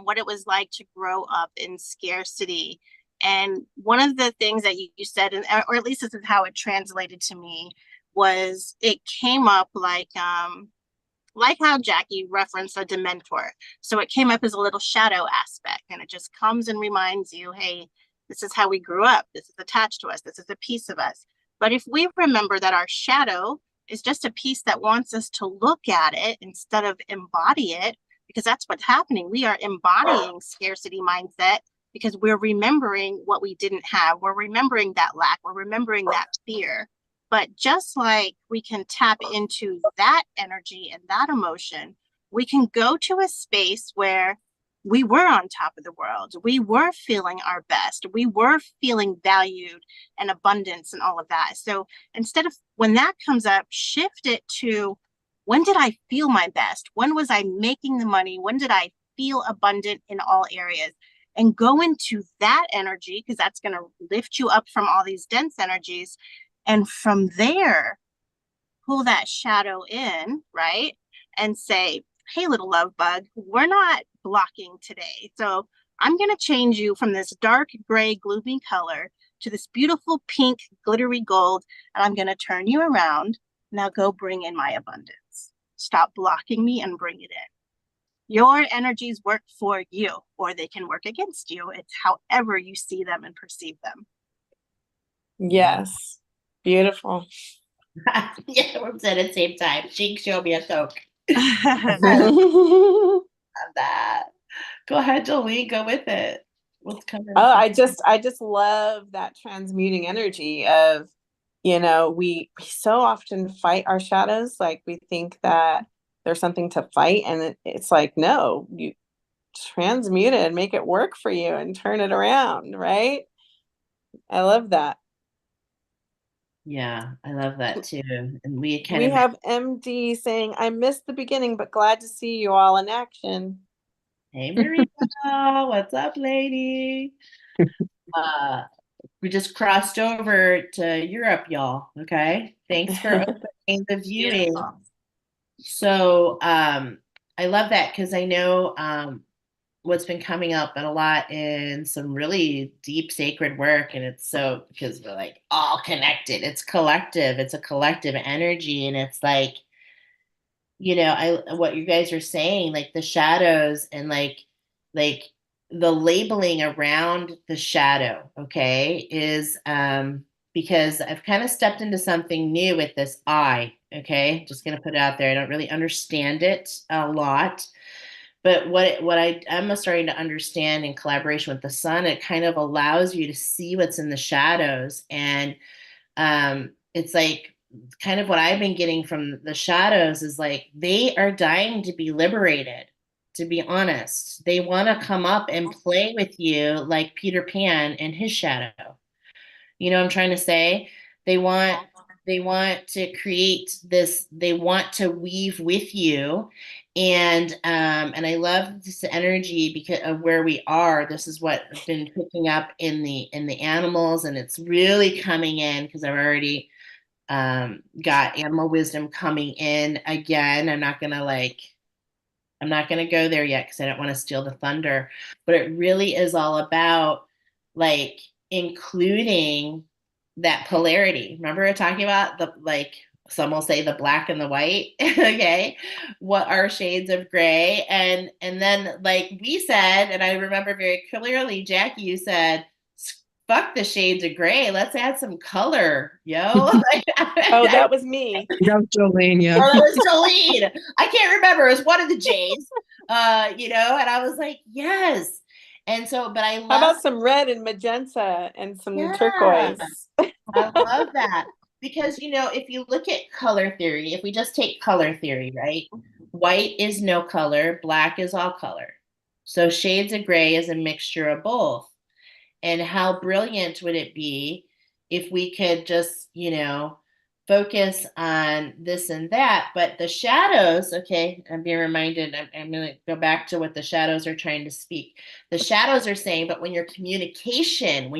what it was like to grow up in scarcity, and one of the things that you said, or at least this is how it translated to me, was it came up like how Jacqui referenced a dementor. So it came up as a little shadow aspect, and it just comes and reminds you, hey, this is how we grew up. This is attached to us. This is a piece of us. But if we remember that our shadow is just a piece that wants us to look at it instead of embody it, because that's what's happening. We are embodying scarcity mindset because we're remembering what we didn't have. We're remembering that lack. We're remembering that fear. But just like we can tap into that energy and that emotion, we can go to a space where we were on top of the world. We were feeling our best. We were feeling valued and abundance and all of that. So instead of when that comes up, shift it to when did I feel my best? When was I making the money? When did I feel abundant in all areas? And go into that energy because that's going to lift you up from all these dense energies. And from there, pull that shadow in, right? And say, hey, little love bug, we're not blocking today. So I'm going to change you from this dark gray, gloomy color to this beautiful pink, glittery gold. And I'm going to turn you around. Now go bring in my abundance. Stop blocking me and bring it in. Your energies work for you, or they can work against you. It's however you see them and perceive them. Yes. Beautiful. Yeah, we're at the same time. She showed me a Coke. Oh, That. Go ahead, Jolen. Go with it. What's coming? I just love that transmuting energy of, we so often fight our shadows. Like we think that there's something to fight, and it's like, no, you transmute it and make it work for you and turn it around, right? I love that. Yeah, I love that too. And we have MD saying, I missed the beginning, but glad to see you all in action. Hey Maria, what's up, lady? We just crossed over to Europe, y'all. Okay. Thanks for opening the viewing. Beautiful. So I love that because I know what's been coming up and a lot in some really deep sacred work. And it's so because we're like all connected. It's collective, it's a collective energy. And it's like, what you guys are saying, like the shadows and like the labeling around the shadow, okay, is because I've kind of stepped into something new with this okay, just gonna put it out there. I don't really understand it a lot, but what I'm starting to understand in collaboration with the sun, it kind of allows you to see what's in the shadows. And it's like kind of what I've been getting from the shadows is like they are dying to be liberated, to be honest. They want to come up and play with you like Peter Pan and his shadow. You know what I'm trying to say? They want They want to create this, they want to weave with you. And I love this energy because of where we are. This is what I've been picking up in the animals, and it's really coming in because I've already got animal wisdom coming in again. I'm not going to go there yet because I don't want to steal the thunder, but it really is all about like including that polarity. Remember we were talking about the like some will say the black and the white, okay? What are shades of gray? And then like we said, and I remember very clearly, Jackie, you said, fuck the shades of gray. Let's add some color, yo. Oh, that was me. That was Jolen, yeah. Or that was Jolene. I can't remember. It was one of the J's, and I was like, yes. And so, but I How love, about some red and magenta and some yeah, turquoise? I love that. Because, if you look at color theory, if we just take color theory, right? White is no color, black is all color. So shades of gray is a mixture of both. And how brilliant would it be if we could just, focus on this and that? But the shadows, okay, I'm being reminded, I'm going to go back to what the shadows are trying to speak. The shadows are saying, but when your communication,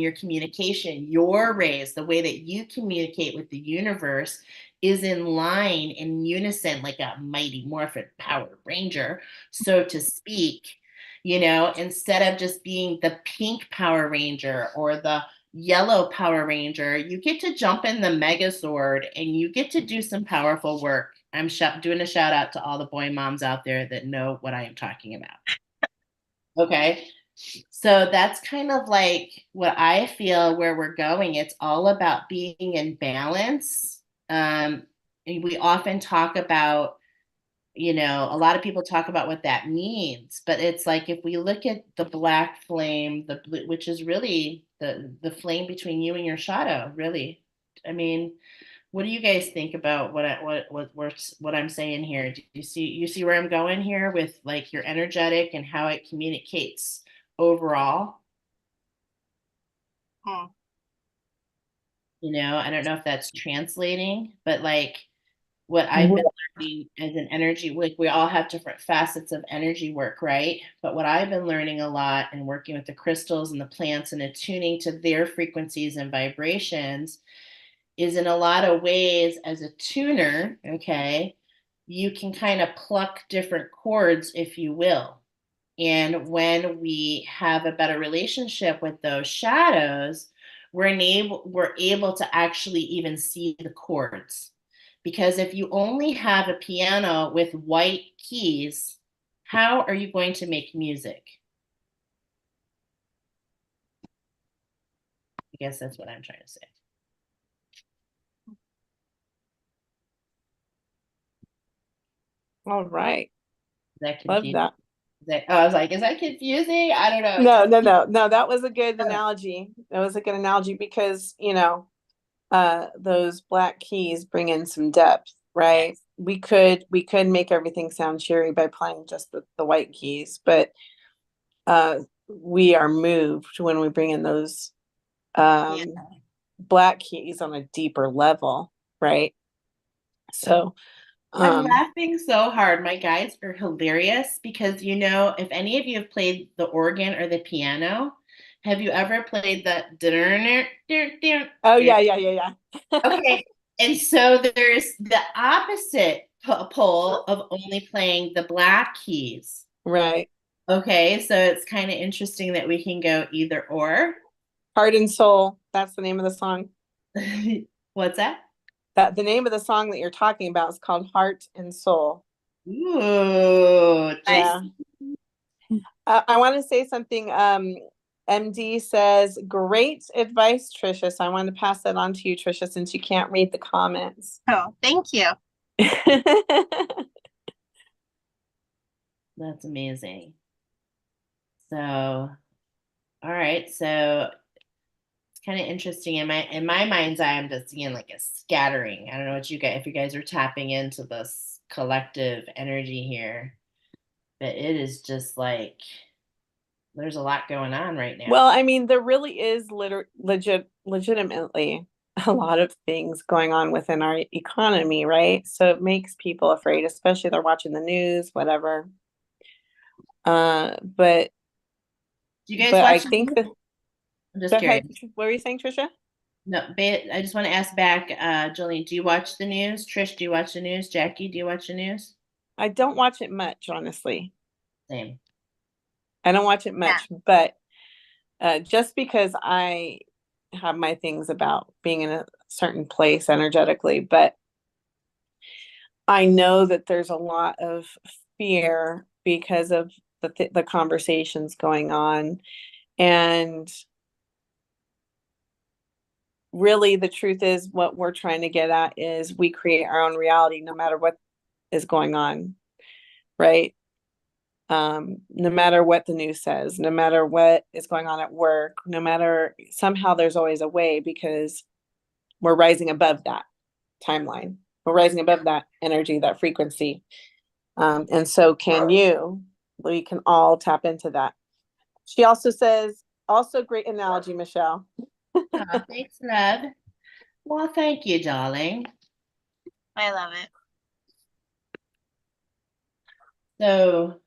your rays, the way that you communicate with the universe is in line, in unison, like a mighty morphin power ranger, so to speak, instead of just being the pink Power Ranger or the yellow Power Ranger, you get to jump in the Megazord and you get to do some powerful work. I'm doing a shout out to all the boy moms out there that know what I am talking about. Okay. So that's kind of like what I feel where we're going. It's all about being in balance. And we often talk about, a lot of people talk about what that means, but it's like if we look at the black flame, the blue, which is really the flame between you and your shadow, really. I mean, what do you guys think about what I'm saying here? Do you see where I'm going here with like your energetic and how it communicates overall? Hmm. I don't know if that's translating, but like what I've been learning as an energy, like we all have different facets of energy work, right? But what I've been learning a lot and working with the crystals and the plants and attuning to their frequencies and vibrations is in a lot of ways as a tuner, okay, you can kind of pluck different chords, if you will. And when we have a better relationship with those shadows, we're able to actually even see the chords. Because if you only have a piano with white keys, how are you going to make music? I guess that's what I'm trying to say. All right. Is that Love confusing? that. I was like, is that confusing? I don't know. No, that was a good analogy. That was a good analogy because, those black keys bring in some depth, right? Yes. We could make everything sound cheery by playing just the white keys, but we are moved when we bring in those black keys on a deeper level, right? So I'm laughing so hard. My guys are hilarious because, if any of you have played the organ or the piano, have you ever played the oh yeah. okay. And so there's the opposite pole of only playing the black keys. Right. Okay, so it's kind of interesting that we can go either or. Heart and Soul, that's the name of the song. What's that? That the name of the song that you're talking about is called Heart and Soul. Ooh, Yeah. I want to say something. MD says, great advice, Trisha. So I want to pass that on to you, Trisha, since you can't read the comments. Oh, thank you. That's amazing. So, all right. So it's kind of interesting in my mind's eye. I'm just seeing like a scattering. I don't know what if you guys are tapping into this collective energy here, but it is just like there's a lot going on right now. Well, I mean, there really is legitimately a lot of things going on within our economy, right? So it makes people afraid, especially they're watching the news, whatever. But Do you guys but I watch the think news? that, I'm just go ahead. curious. What were you saying, Trisha? No, I just want to ask back, Jolene, do you watch the news? Trish, do you watch the news? Jackie, do you watch the news? I don't watch it much, honestly. Same. I don't watch it Yeah. much, but just because I have my things about being in a certain place energetically, but I know that there's a lot of fear because of the conversations going on. And really, the truth is, what we're trying to get at is we create our own reality no matter what is going on, right? No matter what the news says, no matter what is going on at work, no matter, somehow there's always a way, because we're rising above that timeline. We're rising above that energy, that frequency. And so can you. We can all tap into that. She also says, also great analogy, Michele. Oh, thanks, love. Well, thank you, darling. I love it. So,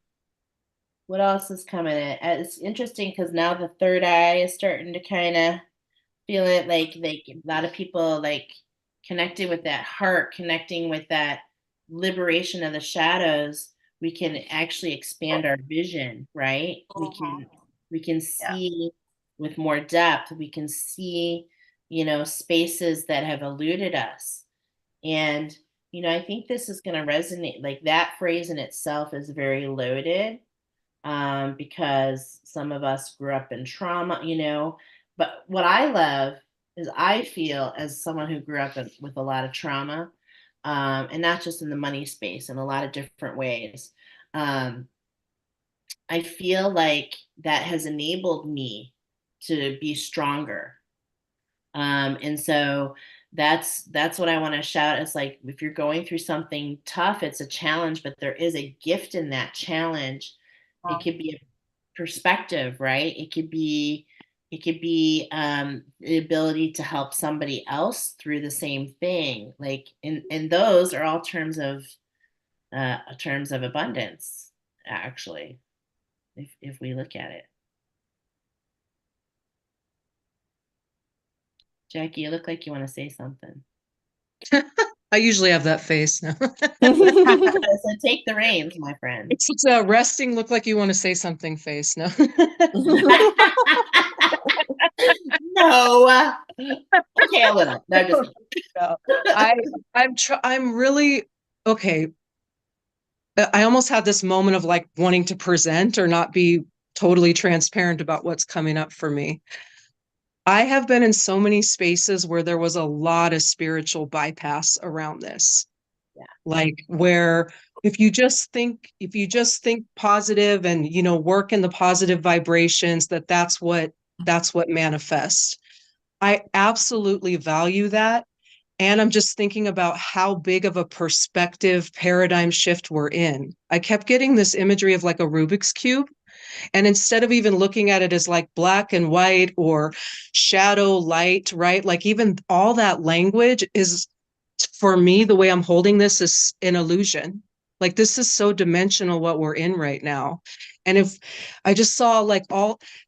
what else is coming in? It's interesting because now the third eye is starting to kind of feel it, like a lot of people like connected with that heart, connecting with that liberation of the shadows. We can actually expand our vision, right? We can Yeah. see with more depth. We can see, spaces that have eluded us. And I think this is going to resonate. Like that phrase in itself is very loaded, because some of us grew up in trauma, But what I love is I feel, as someone who grew up with a lot of trauma, and not just in the money space, in a lot of different ways. Um, I feel like that has enabled me to be stronger. And so that's what I want to shout. It's like, if you're going through something tough, it's a challenge, but there is a gift in that challenge. It could be a perspective, right? It could be the ability to help somebody else through the same thing. Like, and those are all terms of abundance, actually, if we look at it. Jackie, you look like you want to say something. I usually have that face now. So take the reins, my friend. It's a resting, look like you want to say something face. No. No. Okay, a little. No, just No. I'm really okay. I almost had this moment of like wanting to present or not be totally transparent about what's coming up for me. I have been in so many spaces where there was a lot of spiritual bypass around this. Yeah. Like where if you just think positive and work in the positive vibrations, that's what manifests. I absolutely value that. And I'm just thinking about how big of a perspective paradigm shift we're in. I kept getting this imagery of like a Rubik's Cube. And instead of even looking at it as like black and white or shadow, light, right? Like even all that language is, for me, the way I'm holding this is an illusion. Like this is so dimensional what we're in right now. And if I just saw like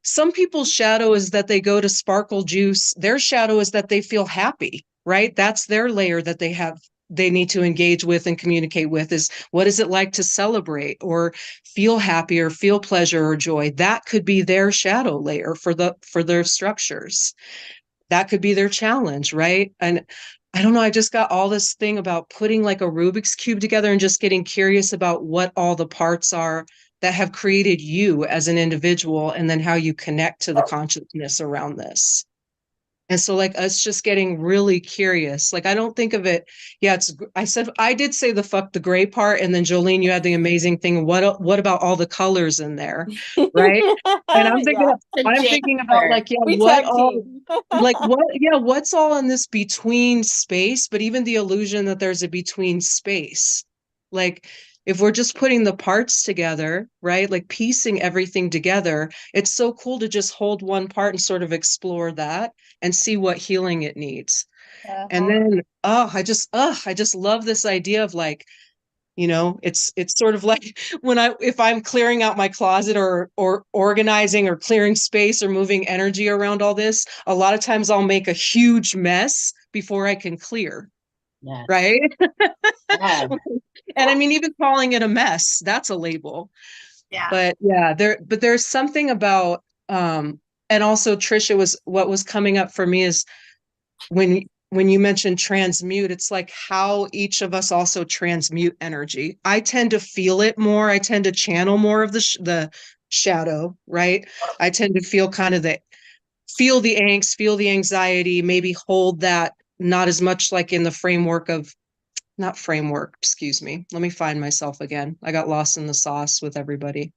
some people's shadow is that they go to Sparkle Juice, their shadow is that they feel happy, right? That's their layer that they need to engage with and communicate with, is what is it like to celebrate or feel happy or feel pleasure or joy. That could be their shadow layer for their structures. That could be their challenge, right? And I don't know, I just got all this thing about putting like a Rubik's Cube together and just getting curious about what all the parts are that have created you as an individual, and then how you connect to the consciousness around this. And so like us just getting really curious. Like I don't think of it. Yeah, I did say the fuck the gray part, and then Jolene, you had the amazing thing. What about all the colors in there? Right. And Yeah, I'm thinking about like, yeah, we what tag all team. like what's all in this between space, but even the illusion that there's a between space. Like if we're just putting the parts together, right? Like piecing everything together, it's so cool to just hold one part and sort of explore that and see what healing it needs. And then, I just love this idea of like, it's sort of like if I'm clearing out my closet or organizing or clearing space or moving energy around all this, a lot of times I'll make a huge mess before I can clear. Yes. Right. Yeah. And I mean, even calling it a mess, that's a label. Yeah. But yeah, there's something about, and also Trisha, what was coming up for me is when you mentioned transmute, it's like how each of us also transmute energy. I tend to feel it more. I tend to channel more of the shadow, right? I tend to feel kind of feel the angst, feel the anxiety, maybe hold that, not as much like in the framework of, not framework, excuse me. Let me find myself again. I got lost in the sauce with everybody.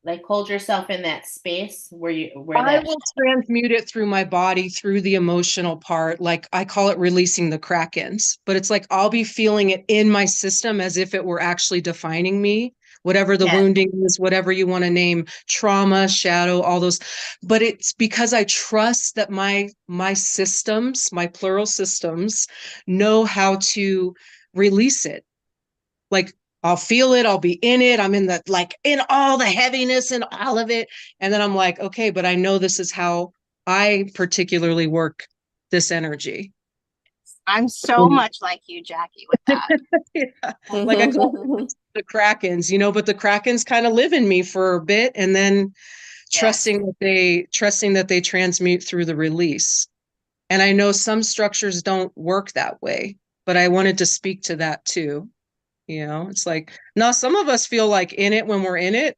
Like hold yourself in that space where I will transmute it through my body, through the emotional part. Like I call it releasing the krakens, but it's like I'll be feeling it in my system as if it were actually defining me, whatever the wounding is, whatever you want to name, trauma, shadow, all those. But it's because I trust that my systems, my plural systems, know how to release it. Like I'll feel it, I'll be in it, I'm in all the heaviness and all of it. And then I'm like, okay, but I know this is how I particularly work this energy. I'm so much like you, Jackie, with that. Yeah. Like I call the krakens, but the krakens kind of live in me for a bit, and then trusting that they transmute through the release. And I know some structures don't work that way, but I wanted to speak to that too. It's like, no, some of us feel like in it when we're in it.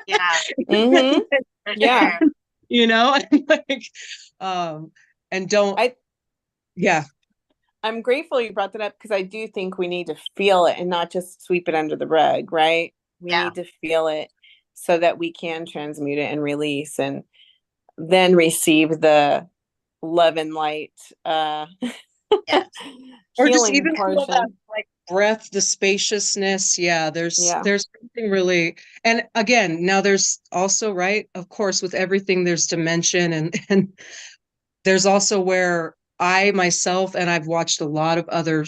Yeah. Mm-hmm. Yeah. Like, and don't, yeah. I'm grateful you brought that up because I do think we need to feel it and not just sweep it under the rug, right? We need to feel it so that we can transmute it and release and then receive the love and light, or just healing even feel that portion. like breath, the spaciousness. Yeah, there's something really, and again, now there's also, right, of course, with everything there's dimension, and there's also where I myself, and I've watched a lot of other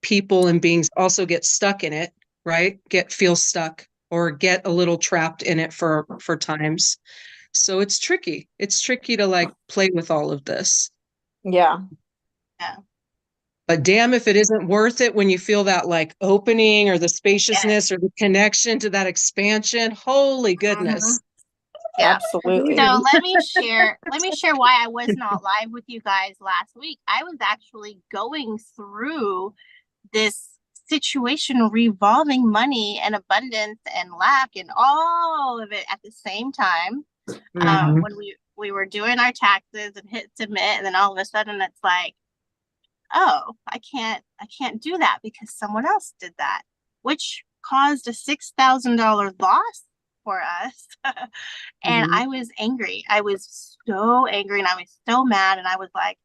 people and beings also get stuck in it, right? Feel stuck or get a little trapped in it for times. So it's tricky. It's tricky to like play with all of this. Yeah. Yeah. But damn if it isn't worth it when you feel that like opening or the spaciousness or the connection to that expansion. Holy goodness. Yeah. Absolutely. So let me share why I was not live with you guys last week. I was actually going through this situation revolving money and abundance and lack and all of it at the same time. When we were doing our taxes and hit submit, and then all of a sudden it's like, oh, I can't do that because someone else did that, which caused a $6,000 loss for us. And I was angry. I was so angry and I was so mad, and I was like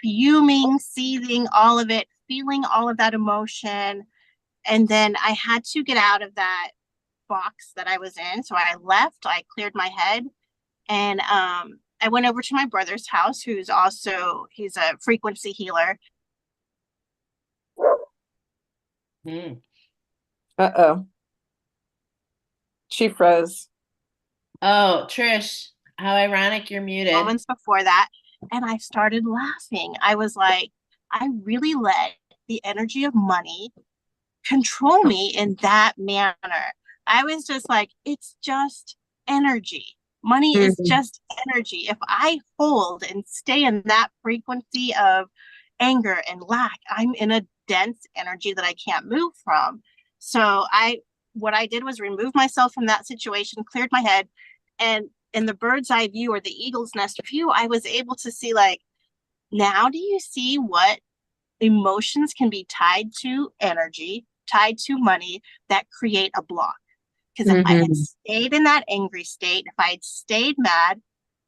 fuming, seething, all of it, feeling all of that emotion. And then I had to get out of that box that I was in. So I left, I cleared my head, and I went over to my brother's house, he's a frequency healer. Uh-oh. She froze. Oh, Trish, how ironic you're muted. Moments before that, and I started laughing. I was like, I really let the energy of money control me in that manner. I was just like, it's just energy. Money is just energy. If I hold and stay in that frequency of anger and lack, I'm in a dense energy that I can't move from. So what I did was remove myself from that situation, cleared my head, and in the bird's eye view or the eagle's nest view, I was able to see, like, now do you see what emotions can be tied to energy, tied to money, that create a block? Because if I had stayed in that angry state, if I had stayed mad,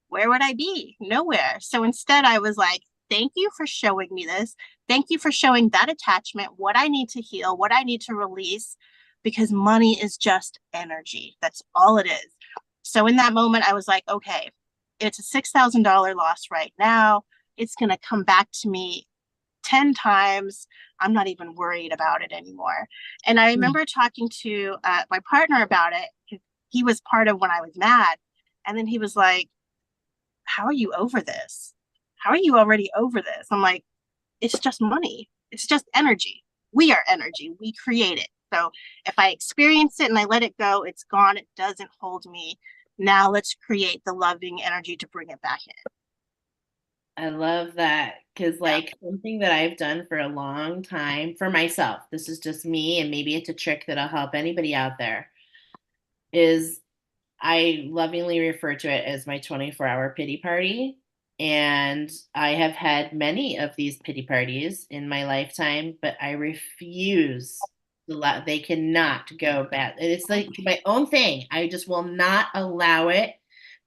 where would I be? Nowhere. So instead I was like, thank you for showing me this. Thank you for showing that attachment, what I need to heal, what I need to release, because money is just energy. That's all it is. So in that moment, I was like, okay, it's a $6,000 loss right now. It's going to come back to me 10 times. I'm not even worried about it anymore. And I remember talking to my partner about it. He was part of when I was mad. And then he was like, how are you over this? How are you already over this? I'm like, it's just money. It's just energy. We are energy. We create it. So if I experience it and I let it go, it's gone. It doesn't hold me. Now let's create the loving energy to bring it back in. I love that because, like, something that I've done for a long time for myself, this is just me, and maybe it's a trick that'll help anybody out there, is I lovingly refer to it as my 24-hour pity party. And I have had many of these pity parties in my lifetime, but I refuse to let, they cannot go bad. It's like my own thing. I just will not allow it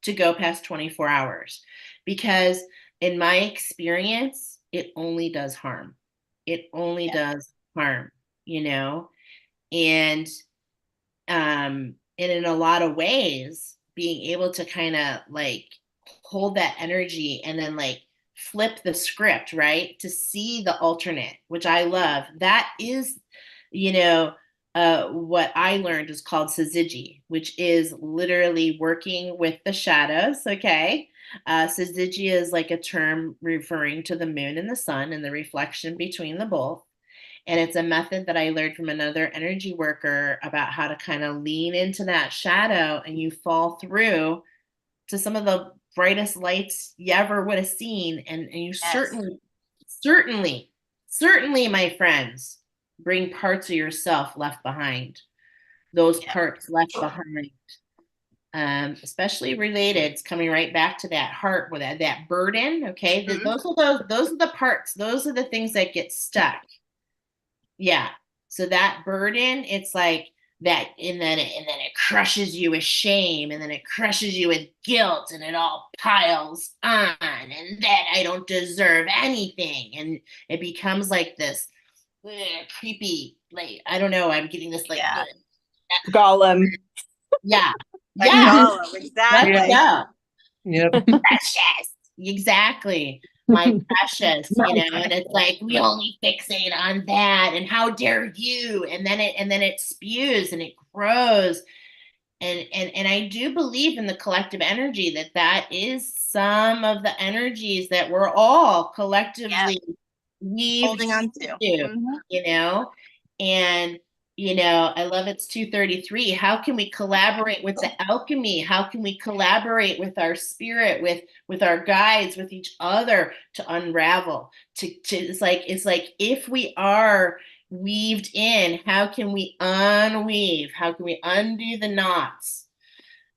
to go past 24 hours because, in my experience, it only does harm. It only does harm, you know? And and in a lot of ways, being able to kind of like hold that energy and then like flip the script, right? To see the alternate, which I love. That is, you know, what I learned is called syzygy, which is literally working with the shadows. Okay. Syzygy is like a term referring to the moon and the sun and the reflection between the both. And it's a method that I learned from another energy worker about how to kind of lean into that shadow and you fall through to some of the brightest lights you ever would have seen. And you certainly, my friends, bring parts of yourself left behind. Those parts left behind. Especially related, it's coming right back to that heart with that burden. Okay. Those are the parts, those are the things that get stuck. Yeah. So that burden, it's like that, and then it crushes you with shame, and then it crushes you with guilt, and it all piles on, and then I don't deserve anything. And it becomes like this creepy, like, I don't know, I'm getting this like Golem. yeah. Like Yeah. Golem, exactly. Let's go. Yep. Precious. Exactly. My precious, and it's like we only fixate on that, and how dare you? And then it spews and it grows. And I do believe in the collective energy that is some of the energies that we're all collectively weaved Holding on to. into, and I love it's 2:33. How can we collaborate with the alchemy? How can we collaborate with our spirit, with our guides, with each other to unravel? To it's like if we are weaved in, how can we unweave? How can we undo the knots?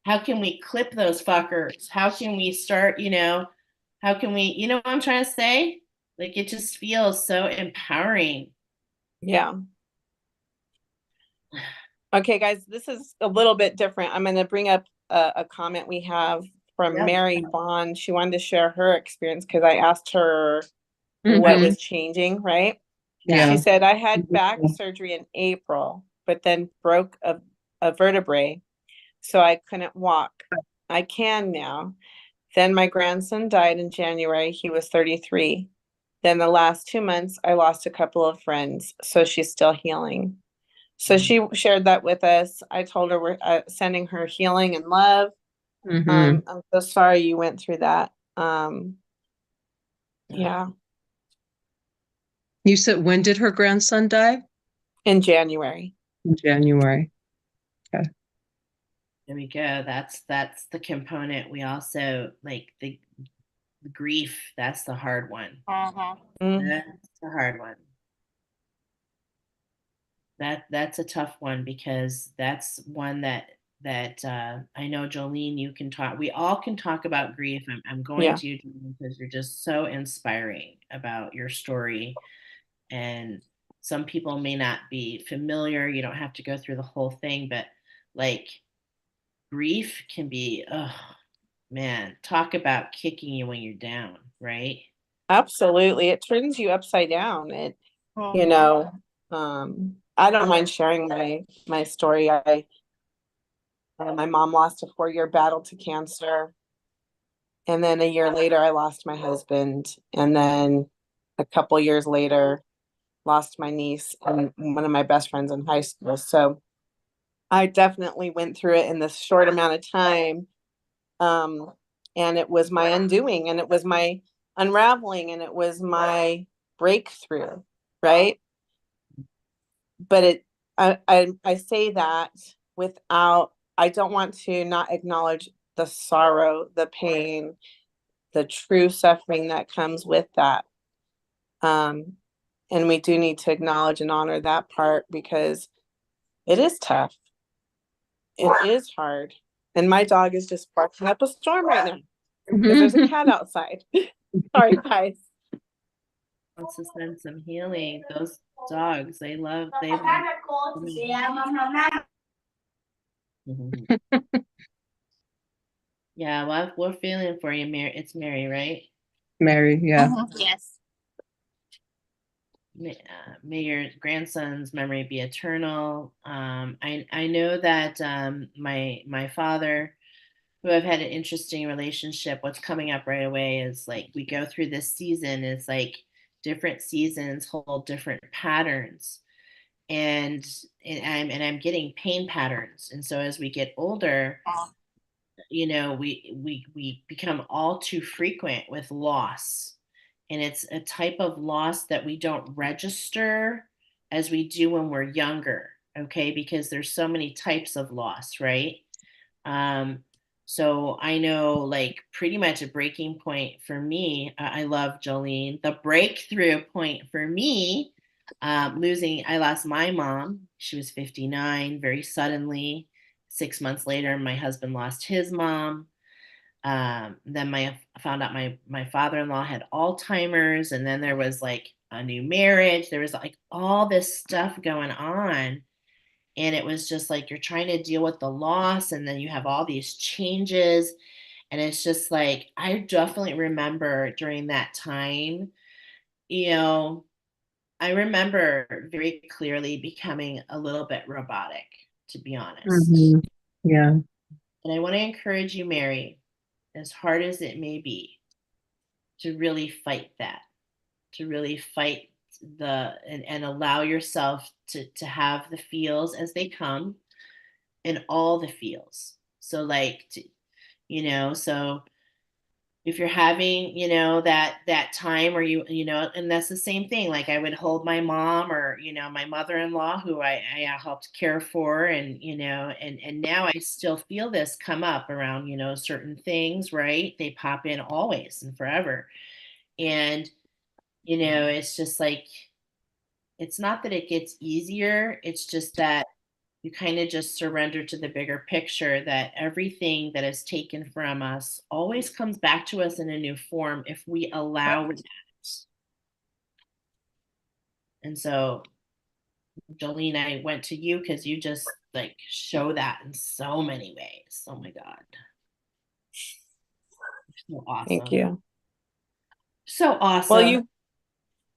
How can we clip those fuckers? How can we start, how can we, what I'm trying to say? Like, it just feels so empowering. Yeah. Okay, guys, this is a little bit different. I'm going to bring up a comment we have from Mary Vaughn. She wanted to share her experience because I asked her what was changing, right? Yeah. She said, I had back surgery in April, but then broke a vertebrae, so I couldn't walk. I can now. Then my grandson died in January. He was 33. Then the last 2 months, I lost a couple of friends, so she's still healing. So she shared that with us. I told her we're sending her healing and love. I'm so sorry you went through that. Yeah. You said, when did her grandson die? In January. In January. Okay. There we go. That's the component. We also like the grief. That's the hard one. That's the hard one. That's a tough one because that's one that I know, Jolene, you can talk. We all can talk about grief. I'm going to you, Jolene, because you're just so inspiring about your story. And some people may not be familiar. You don't have to go through the whole thing, but like grief can be, oh man, talk about kicking you when you're down, right? Absolutely. It turns you upside down. I don't mind sharing my story. My mom lost a 4-year battle to cancer. And then a year later, I lost my husband. And then a couple years later, lost my niece and one of my best friends in high school. So I definitely went through it in this short amount of time. Um, and it was my undoing, and it was my unraveling, and it was my breakthrough, right? But I say that without, I don't want to not acknowledge the sorrow, the pain, the true suffering that comes with that. And we do need to acknowledge and honor that part, because it is tough. It is hard. And my dog is just barking up a storm right now because there's a cat outside. Sorry, guys. Wants to send some healing. Those dogs, they love. Yeah, well, we're feeling for you, Mary. It's Mary, right? Mary, yeah. Yes. May your grandson's memory be eternal. I know that my father, who I've had an interesting relationship, what's coming up right away is like we go through this season. It's like different seasons hold different patterns, and I'm getting pain patterns. And so as we get older, we become all too frequent with loss, and it's a type of loss that we don't register as we do when we're younger, okay, because there's so many types of loss, right? So I know, like, pretty much a breaking point for me, I love Jolene, the breakthrough point for me, I lost my mom. She was 59 very suddenly. 6 months later, my husband lost his mom. Then I found out my father-in-law had Alzheimer's, and then there was like a new marriage. There was like all this stuff going on. And it was just like you're trying to deal with the loss, and then you have all these changes. And it's just like I definitely remember during that time, you know, I remember very clearly becoming a little bit robotic, to be honest. Yeah. And I want to encourage you, Mary, as hard as it may be, to really fight that, to really fight and allow yourself to have the feels as they come, and all the feels. So like, so if you're having, that time where and that's the same thing. Like I would hold my mom, or, my mother-in-law, who I helped care for, and, and now I still feel this come up around, certain things, right? They pop in always and forever. And, it's just like, it's not that it gets easier. It's just that you kind of just surrender to the bigger picture, that everything that is taken from us always comes back to us in a new form if we allow it. And so, Jolene, I went to you because you just like show that in so many ways. Oh my God. So awesome. Thank you. So awesome. Well,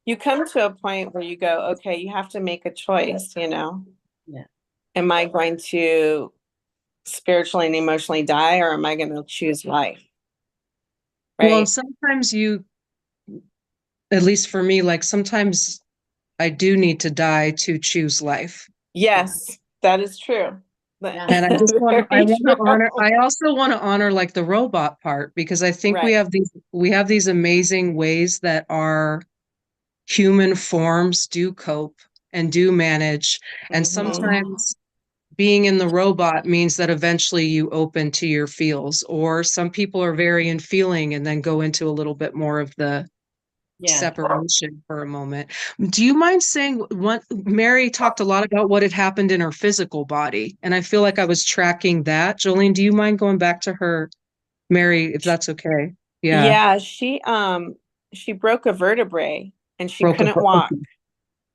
you come to a point where you go, okay, you have to make a choice, Yeah. Am I going to spiritually and emotionally die, or am I going to choose life? Right? Well, sometimes at least for me, like sometimes I do need to die to choose life. Yes, that is true. Yeah. And I just I also want to honor like the robot part, because I think Right. we have these amazing ways that our human forms do cope and do manage. And sometimes being in the robot means that eventually you open to your feels, or some people are very in feeling and then go into a little bit more of the separation for a moment. Do you mind saying what Mary talked a lot about, what had happened in her physical body? And I feel like I was tracking that. Jolene, do you mind going back to her, Mary, if that's okay? Yeah, she broke a vertebrae and she couldn't walk,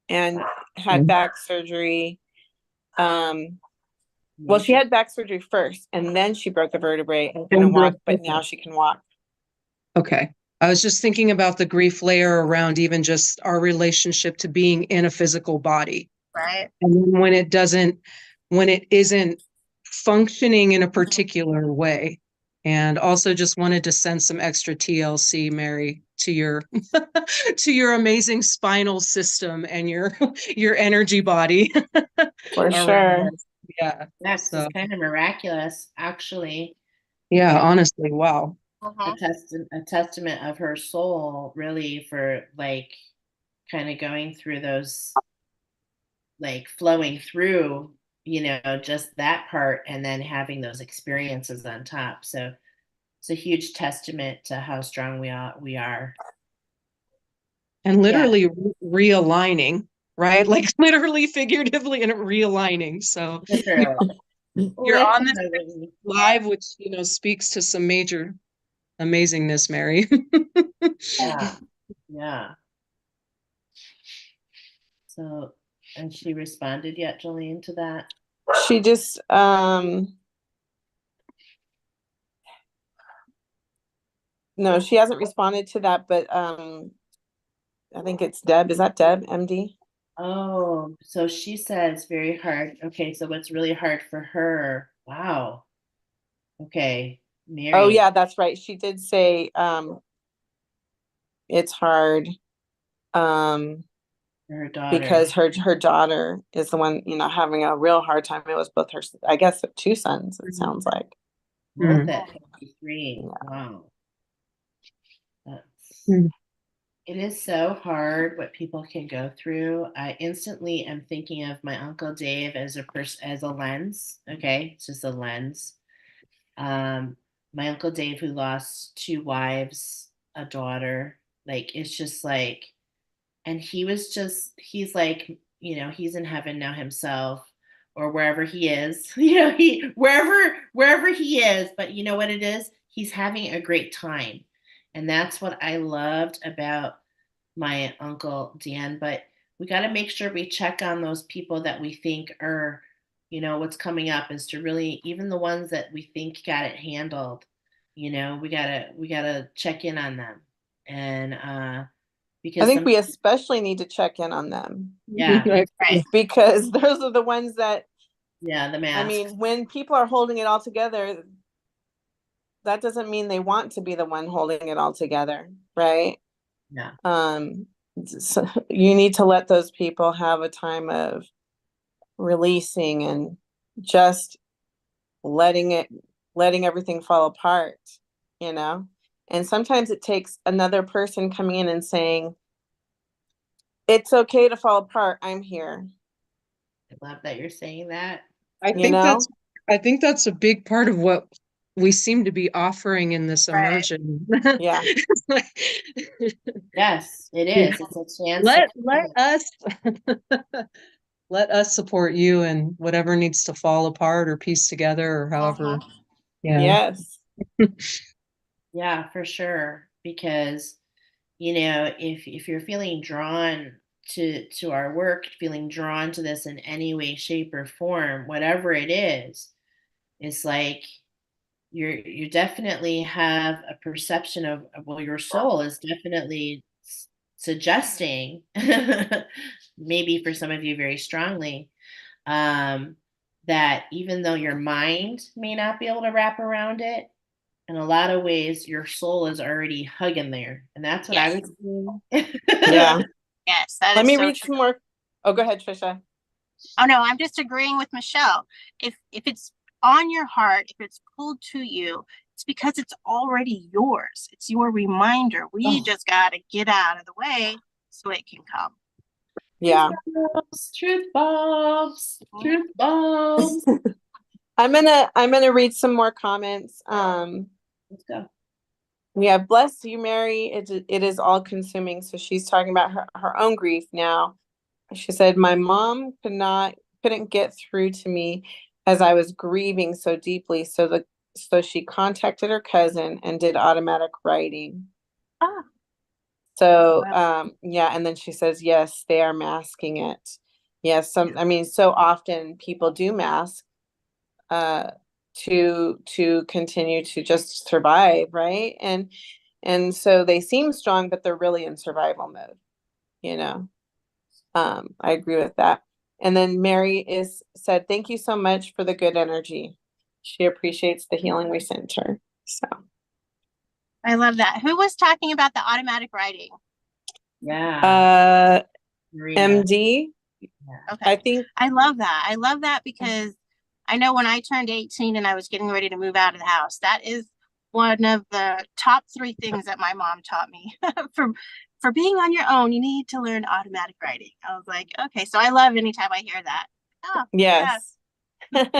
and had back surgery. Well, she had back surgery first, and then she broke a vertebrae and couldn't walk, but now she can walk. Okay. I was just thinking about the grief layer around even just our relationship to being in a physical body. Right. And then when it isn't functioning in a particular way. And also just wanted to send some extra TLC, Mary, to your to your amazing spinal system and your energy body For around sure. this. Yeah. Yes, So it's kind of miraculous, actually. yeah, honestly, wow. A testament of her soul, really, for like kind of going through those, like flowing through, just that part, and then having those experiences on top. So it's a huge testament to how strong we are. And Yeah, literally realigning, right? Like literally, figuratively, and realigning. So literally. you're on this Literally. live, which speaks to some major amazingness, Mary. Yeah, yeah. So, and she responded yet, Jolene, to that? She just no, she hasn't responded to that, but I think it's Deb. Is that Deb, MD? Oh, so she said it's very hard. Okay, so what's really hard for her? Wow. Okay, Oh Mary, yeah, that's right. She did say it's hard her daughter. because her daughter is the one, having a real hard time. It was both her, I guess, two sons, it sounds like. Both Mhm. at 53. Wow. That's Mhm. it is so hard what people can go through. I instantly am thinking of my Uncle Dave as as a lens. Okay, it's just a lens. Um, my Uncle Dave, who lost two wives, a daughter, like it's just like, and he's like, he's in heaven now himself, or wherever he is, he wherever he is. But you know what it is? He's having a great time, and that's what I loved about my Uncle Dan. But we got to make sure we check on those people that we think are, what's coming up is to really, even the ones that we think got it handled, we gotta check in on them. And I because think we especially need to check in on them yeah, Right. because those are the ones that, yeah, the I mask. mean, when people are holding it all together, that doesn't mean they want to be the one holding it all together, right? Yeah. So you need to let those people have a time of releasing and just letting everything fall apart, you know? And sometimes it takes another person coming in and saying, it's okay to fall apart. I'm here, I love that you're saying that. I you think know? that's a big part of what we seem to be offering in this Right. immersion. Yeah. It's like, Yes, it you is. know, It's a chance to let us let us support you and whatever needs to fall apart or piece together or however. Yeah. Yes. yeah, for sure. Because, if you're feeling drawn to our work, feeling drawn to this in any way, shape, or form, whatever it is, it's like you definitely have a perception of, well, your soul is definitely suggesting, maybe for some of you very strongly, um, that even though your mind may not be able to wrap around it, in a lot of ways, your soul is already hugging there. And that's what I Yes. was doing. Yeah. Yes, that Let is me so read true. some more. Oh, go ahead, Trisha. Oh no, I'm just agreeing with Michele. If it's on your heart, if it's pulled to you, it's because it's already yours. It's your reminder. We Oh, just got to get out of the way so it can come. Yeah. truth bombs, truth bombs. I'm gonna read some more comments. Let's go. We have bless you, Mary. It is all consuming. So she's talking about her own grief now. She said, my mom couldn't get through to me as I was grieving so deeply. So she contacted her cousin and did automatic writing. Ah, So wow. yeah, and then she says, yes, they are masking it. Yes, I mean, so often people do mask uh to continue to just survive, right? And so they seem strong, but they're really in survival mode, you know. I agree with that. And then Mary is said, thank you so much for the good energy. She appreciates the healing we sent her. So I love that. Who was talking about the automatic writing? Yeah. Maria. MD, Okay. I think. I love that. I love that because I know when I turned 18 and I was getting ready to move out of the house, that is one of the top 3 things that my mom taught me. For being on your own, you need to learn automatic writing. I was like, okay, so I love anytime I hear that. Oh, yeah. Yes.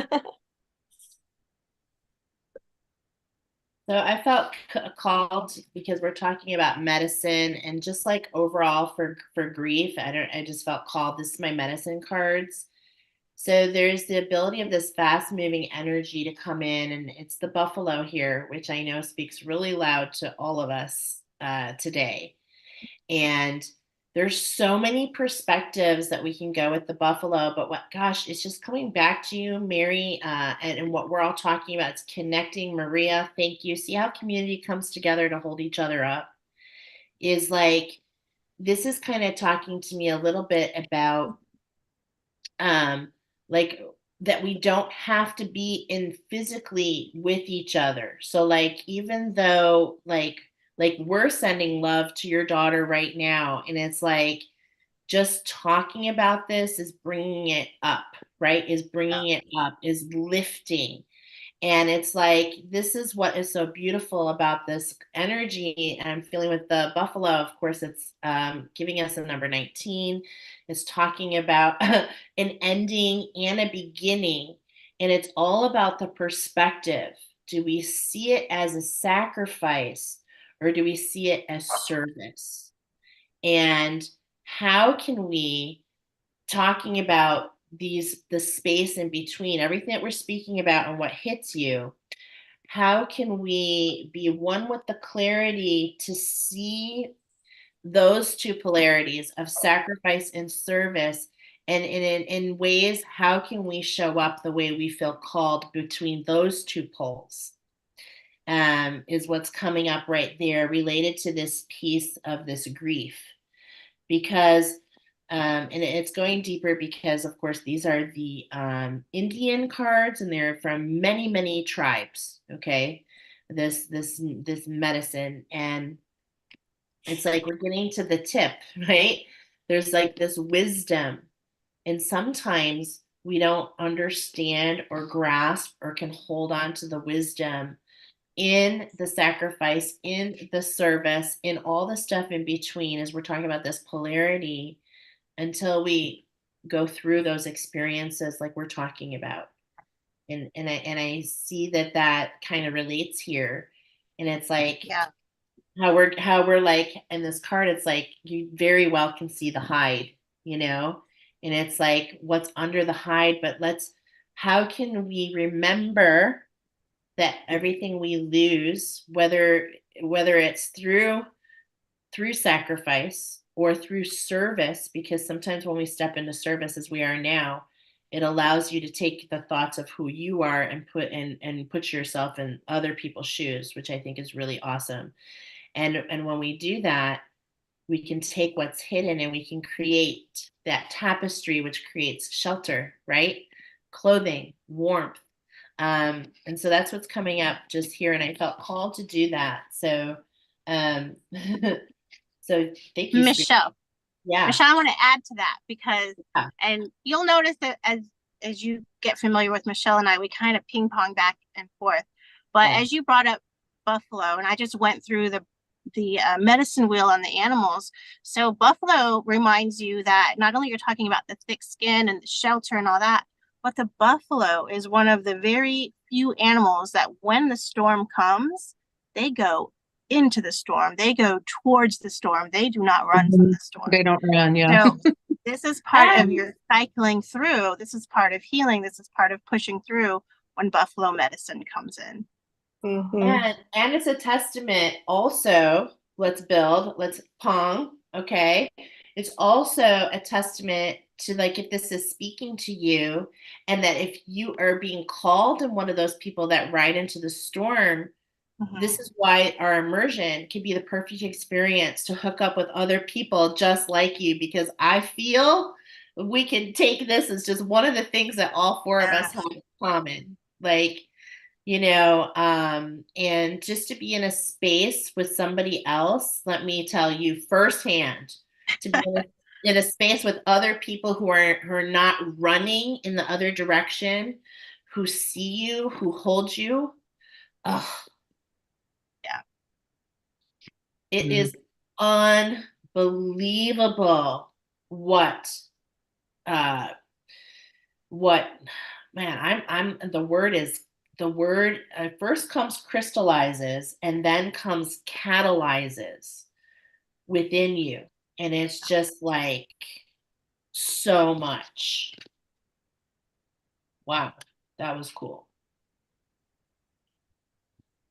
So I felt called because we're talking about medicine and just like overall for grief. I just felt called. This is my medicine cards. So there's the ability of this fast moving energy to come in, and it's the buffalo here, which I know speaks really loud to all of us today. And there's so many perspectives that we can go with the buffalo, but what, gosh, it's just coming back to you, Mary, and what we're all talking about. It's connecting. Maria, thank you. See how community comes together to hold each other up? Is like, this is kind of talking to me a little bit about like that we don't have to be in physically with each other. So like even though like we're sending love to your daughter right now, and it's like just talking about this is bringing it up, right? Is bringing it up, is lifting. And it's like, this is what is so beautiful about this energy. And I'm feeling with the buffalo, of course, it's giving us a number 19. It's talking about an ending and a beginning. And it's all about the perspective. Do we see it as a sacrifice or do we see it as service? And how can we, talking about the space in between everything that we're speaking about and what hits you, how can we be one with the clarity to see those two polarities of sacrifice and service, and in ways, how can we show up the way we feel called between those two poles, is what's coming up right there related to this piece of this grief. Because and it's going deeper because of course these are the Indian cards, and they're from many many tribes. Okay, this medicine, and it's like we're getting to the tip, right? There's like this wisdom, and sometimes we don't understand or grasp or can hold on to the wisdom in the sacrifice, in the service, in all the stuff in between, as we're talking about this polarity, until we go through those experiences like we're talking about. And I see that kind of relates here. And it's like, Yeah. how we're like in this card, it's like you very well can see the hide, you know? And it's like what's under the hide, but how can we remember that everything we lose, whether it's through sacrifice or through service, because sometimes when we step into service as we are now, it allows you to take the thoughts of who you are and put yourself in other people's shoes, which I think is really awesome. And when we do that, we can take what's hidden and we can create that tapestry, which creates shelter, right? Clothing, warmth. And so that's what's coming up just here. And I felt called to do that. So, um, so thank you, Spirit. Michele. Yeah. Michele, I want to add to that because, Yeah. and you'll notice that as you get familiar with Michele and I, we kind of ping pong back and forth. But Yeah. as you brought up buffalo, and I just went through the medicine wheel on the animals. So buffalo reminds you that not only you're talking about the thick skin and the shelter and all that, but the buffalo is one of the very few animals that when the storm comes, they go into the storm. They go towards the storm. They do not run from the storm. They don't run, yeah. So this is part of your cycling through. This is part of healing. This is part of pushing through when buffalo medicine comes in. Mhm. And it's a testament also, let's pong, okay? It's also a testament to, like, if this is speaking to you, and that if you are being called and one of those people that ride into the storm, this is why our immersion can be the perfect experience to hook up with other people just like you, because I feel we can take this as just one of the things that all four of us have in common. Like, and just to be in a space with somebody else, let me tell you firsthand, to be in a space with other people who are not running in the other direction, who see you, who hold you. Oh, Yeah. it is unbelievable uh what man I'm the word first comes crystallizes and then comes catalyzes within you, and it's just like so much. Wow, that was cool.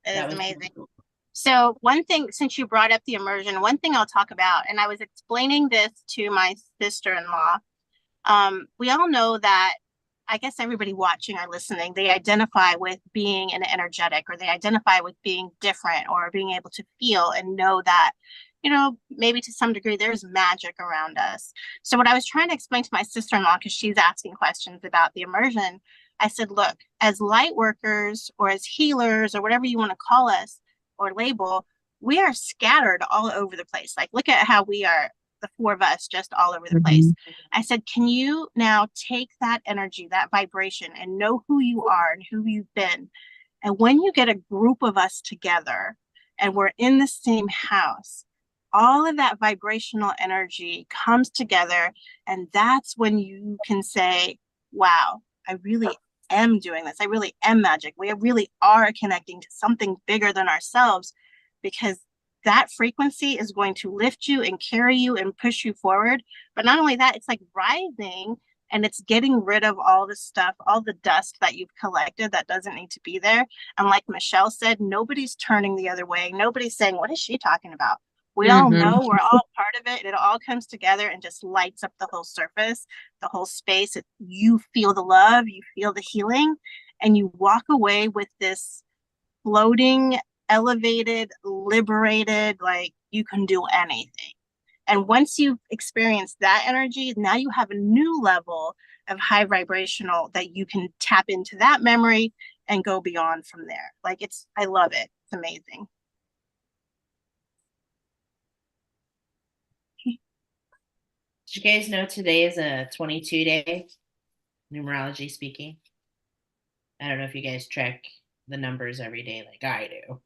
It That is was amazing. cool. So one thing, since you brought up the immersion, one thing I'll talk about, and I was explaining this to my sister-in-law. We all know that, I guess everybody watching or listening, they identify with being an energetic, or they identify with being different, or being able to feel and know that, maybe to some degree there's magic around us. So what I was trying to explain to my sister-in-law, because she's asking questions about the immersion, I said, look, as light workers or as healers or whatever you want to call us or label, we are scattered all over the place. Like, look at how we are, the four of us, just all over the place. I said, can you now take that energy, that vibration, and know who you are and who you've been? And when you get a group of us together and we're in the same house, all of that vibrational energy comes together. And that's when you can say, wow, I really am doing this. I really am magic. We really are connecting to something bigger than ourselves, because that frequency is going to lift you and carry you and push you forward. But not only that, it's like rising, and it's getting rid of all the stuff, all the dust that you've collected that doesn't need to be there. And like Michele said, nobody's turning the other way. Nobody's saying, what is she talking about? We all know, we're all part of it. And it all comes together and just lights up the whole surface, the whole space. You feel the love, you feel the healing, and you walk away with this floating, elevated, liberated, like you can do anything. And once you've experienced that energy, now you have a new level of high vibrational that you can tap into that memory and go beyond from there. Like, I love it. It's amazing. Did you guys know today is a 22 day, numerology speaking? I don't know if you guys track the numbers every day like I do.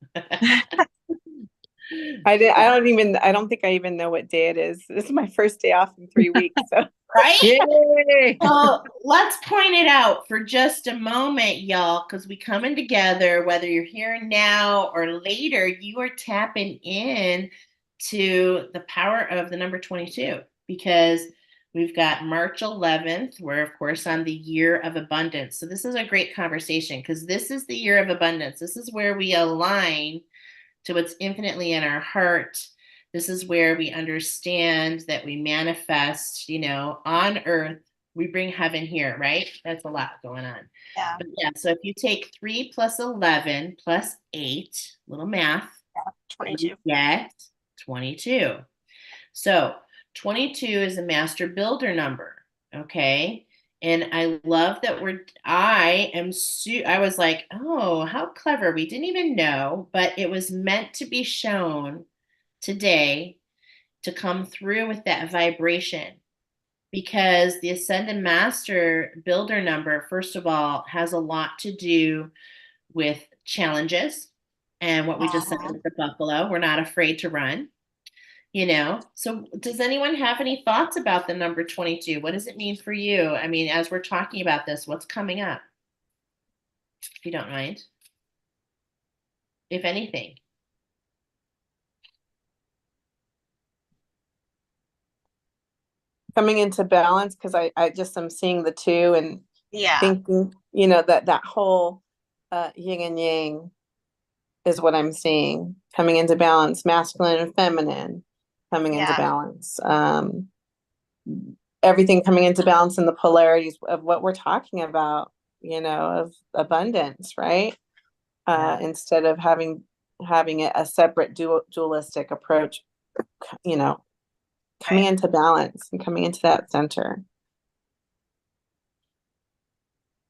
I don't think I even know what day it is. This is my first day off in 3 weeks. So Right? Yay! So let's point it out for just a moment, y'all, because we coming together, whether you're here now or later, you are tapping in to the power of the number 22, because we've got March 11th. We're, of course, on the year of abundance. So this is a great conversation, because this is the year of abundance. This is where we align to what's infinitely in our heart. This is where we understand that we manifest, on earth, we bring heaven here, right? That's a lot going on. Yeah. But yeah, so if you take 3 plus 11 plus 8, little math, 22. you get 22. So 22 is a master builder number, okay? And I love that I was like, oh, how clever. We didn't even know, but it was meant to be shown today to come through with that vibration, because the Ascended Master Builder number, first of all, has a lot to do with challenges and what we just said with the buffalo. We're not afraid to run. So does anyone have any thoughts about the number 22? What does it mean for you? I mean, as we're talking about this, what's coming up? If you don't mind, if anything. coming into balance, because I just am seeing the two and thinking, that whole yin and yang is what I'm seeing, coming into balance, masculine and feminine coming into balance. Everything coming into balance in the polarities of what we're talking about, of abundance, right? Instead of having it a separate dualistic approach, coming into balance and coming into that center.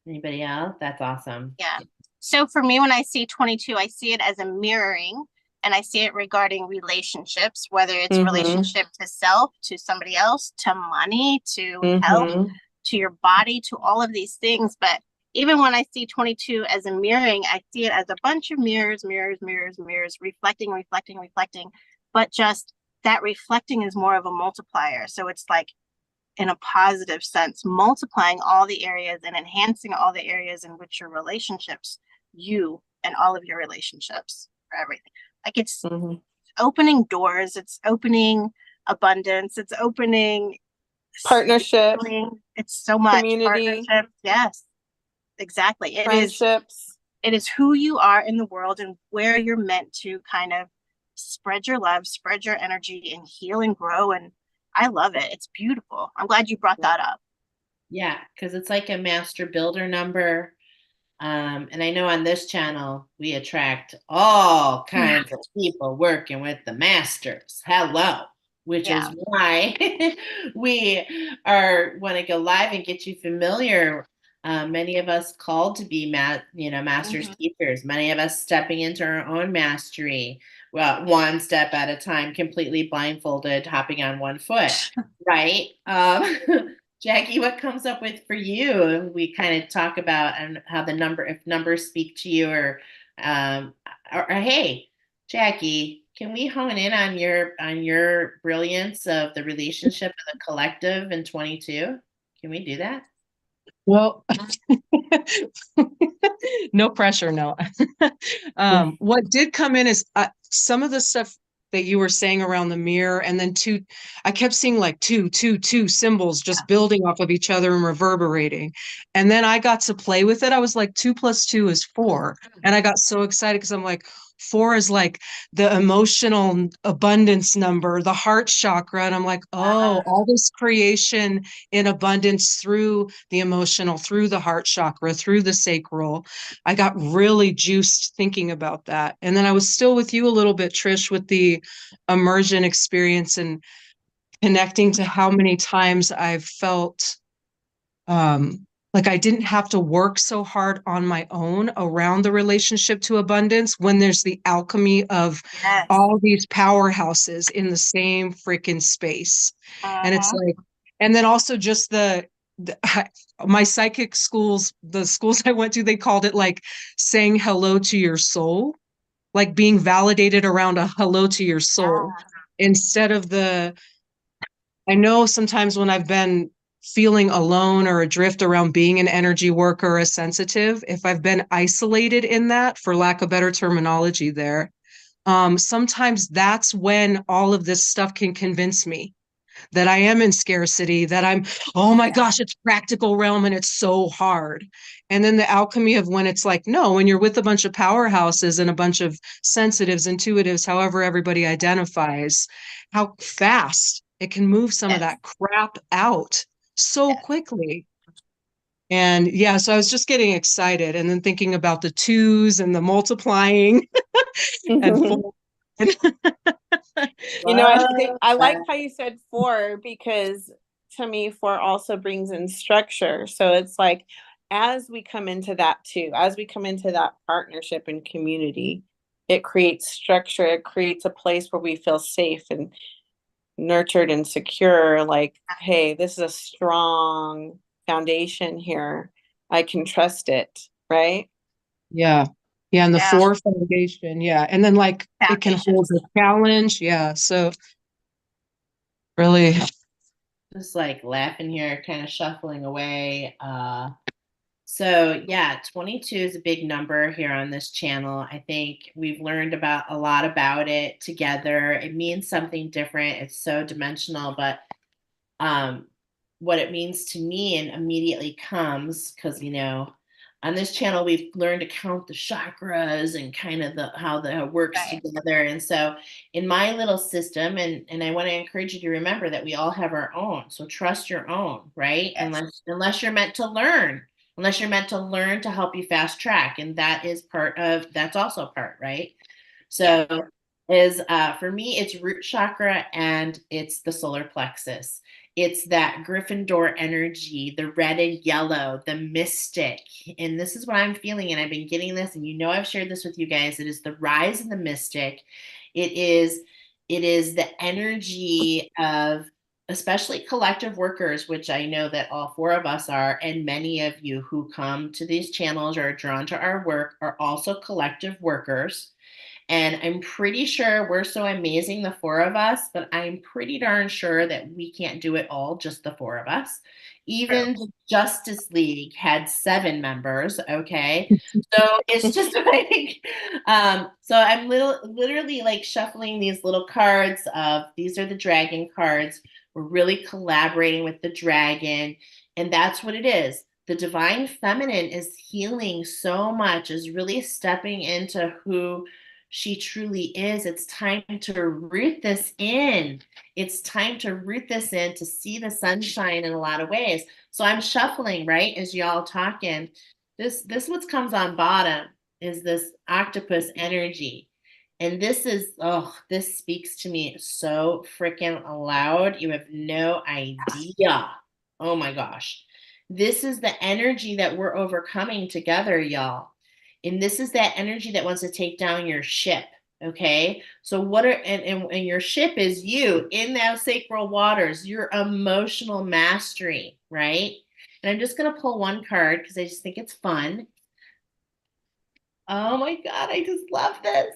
Anybody else? That's awesome. Yeah. So for me, when I see 22, I see it as a mirroring, and I see it regarding relationships, whether it's Mm-hmm. relationship to self, to somebody else, to money, to health, Mm-hmm. to your body, to all of these things. But even when I see 22 as a mirroring, I see it as a bunch of mirrors, mirrors, mirrors, mirrors, reflecting, reflecting, reflecting. But just that reflecting is more of a multiplier. So it's like, in a positive sense, multiplying all the areas and enhancing all the areas in which your relationships, you and all of your relationships, for everything. Like it's Mm-hmm. opening doors, it's opening abundance, it's opening Partnership, it's so much community, partnership. Yes, exactly. friendships. It is who you are in the world and where you're meant to kind of spread your love, spread your energy, and heal and grow. And I love it. It's beautiful. I'm glad you brought that up. Yeah, because it's like a master builder number. And I know on this channel, we attract all kinds of people working with the masters. Hello, which is Yeah. why we are want to go live and get you familiar. Many of us called to be masters teachers. Many of us stepping into our own mastery. Well, one step at a time, completely blindfolded, hopping on one foot, right? Jackie, what comes up with for you? We kind of talk about how if numbers speak to you, or hey, Jackie, can we hone in on your brilliance of the relationship of the collective in 22? Can we do that? Well, no pressure, no. What did come in is some of the stuff that you were saying around the mirror, and then I kept seeing like two symbols just building off of each other and reverberating. And then I got to play with it. I was like, 2 + 2 is 4. And I got so excited because I'm like, 4 is like the emotional abundance number, the heart chakra. And I'm like, oh, all this creation in abundance through the emotional, through the heart chakra, through the sacral. I got really juiced thinking about that. And then I was still with you a little bit, Trish, with the immersion experience and connecting to how many times I've felt like I didn't have to work so hard on my own around the relationship to abundance when there's the alchemy of all these powerhouses in the same freaking space. And it's like, and then also just my psychic schools, the schools I went to, they called it like saying hello to your soul, like being validated around a hello to your soul instead of I know sometimes when I've been feeling alone or adrift around being an energy worker or a sensitive, if I've been isolated in that, for lack of better terminology there, sometimes that's when all of this stuff can convince me that I am in scarcity, that oh my gosh, it's practical realm and it's so hard. And then the alchemy of when it's like, no, when you're with a bunch of powerhouses and a bunch of sensitives, intuitives, however everybody identifies, how fast it can move some of that crap out so quickly. And yeah, so I was just getting excited and then thinking about the 2s and the multiplying and 4. I think I like how you said 4, because to me 4 also brings in structure. So it's like, as we come into that too, as we come into that partnership and community, it creates structure. It creates a place where we feel safe and nurtured and secure. Like, hey, this is a strong foundation here. I can trust it, right? Yeah. Yeah. And the 4 foundation. Yeah. And then like it can hold a challenge. Yeah. So really just like laughing here, kind of shuffling away. So yeah, 22 is a big number here on this channel. I think we've learned about a lot about it together. It means something different. It's so dimensional, but what it means to me and immediately comes because on this channel we've learned to count the chakras and kind of how it works together. And so in my little system, and I want to encourage you to remember that we all have our own. So trust your own, right? Unless you're meant to learn. Unless you're meant to learn to help you fast track. And that's also part, right? So for me, it's root chakra and it's the solar plexus. It's that Gryffindor energy, the red and yellow, the mystic. And this is what I'm feeling. And I've been getting this, and I've shared this with you guys. It is the rise of the mystic. It is the energy of especially collective workers, which I know that all four of us are, and many of you who come to these channels or are drawn to our work are also collective workers. And I'm pretty sure we're so amazing, the four of us, but I'm pretty darn sure that we can't do it all, just the four of us. Even the Justice League had 7 members. Okay. So it's just like, so I'm literally like shuffling these little cards of these are the dragon cards. We're really collaborating with the dragon. And that's what it is. The divine feminine is healing so much, is really stepping into who she truly is. It's time to root this in. It's time to root this in to see the sunshine in a lot of ways. So I'm shuffling, right, as y'all talking. This what comes on bottom is this octopus energy. And this speaks to me so freaking loud. You have no idea. Oh my gosh. This is the energy that we're overcoming together, y'all. And this is that energy that wants to take down your ship. Okay. So what are and your ship is you in those sacral waters, your emotional mastery, right? And I'm just gonna pull one card because I just think it's fun. Oh my God, I just love this.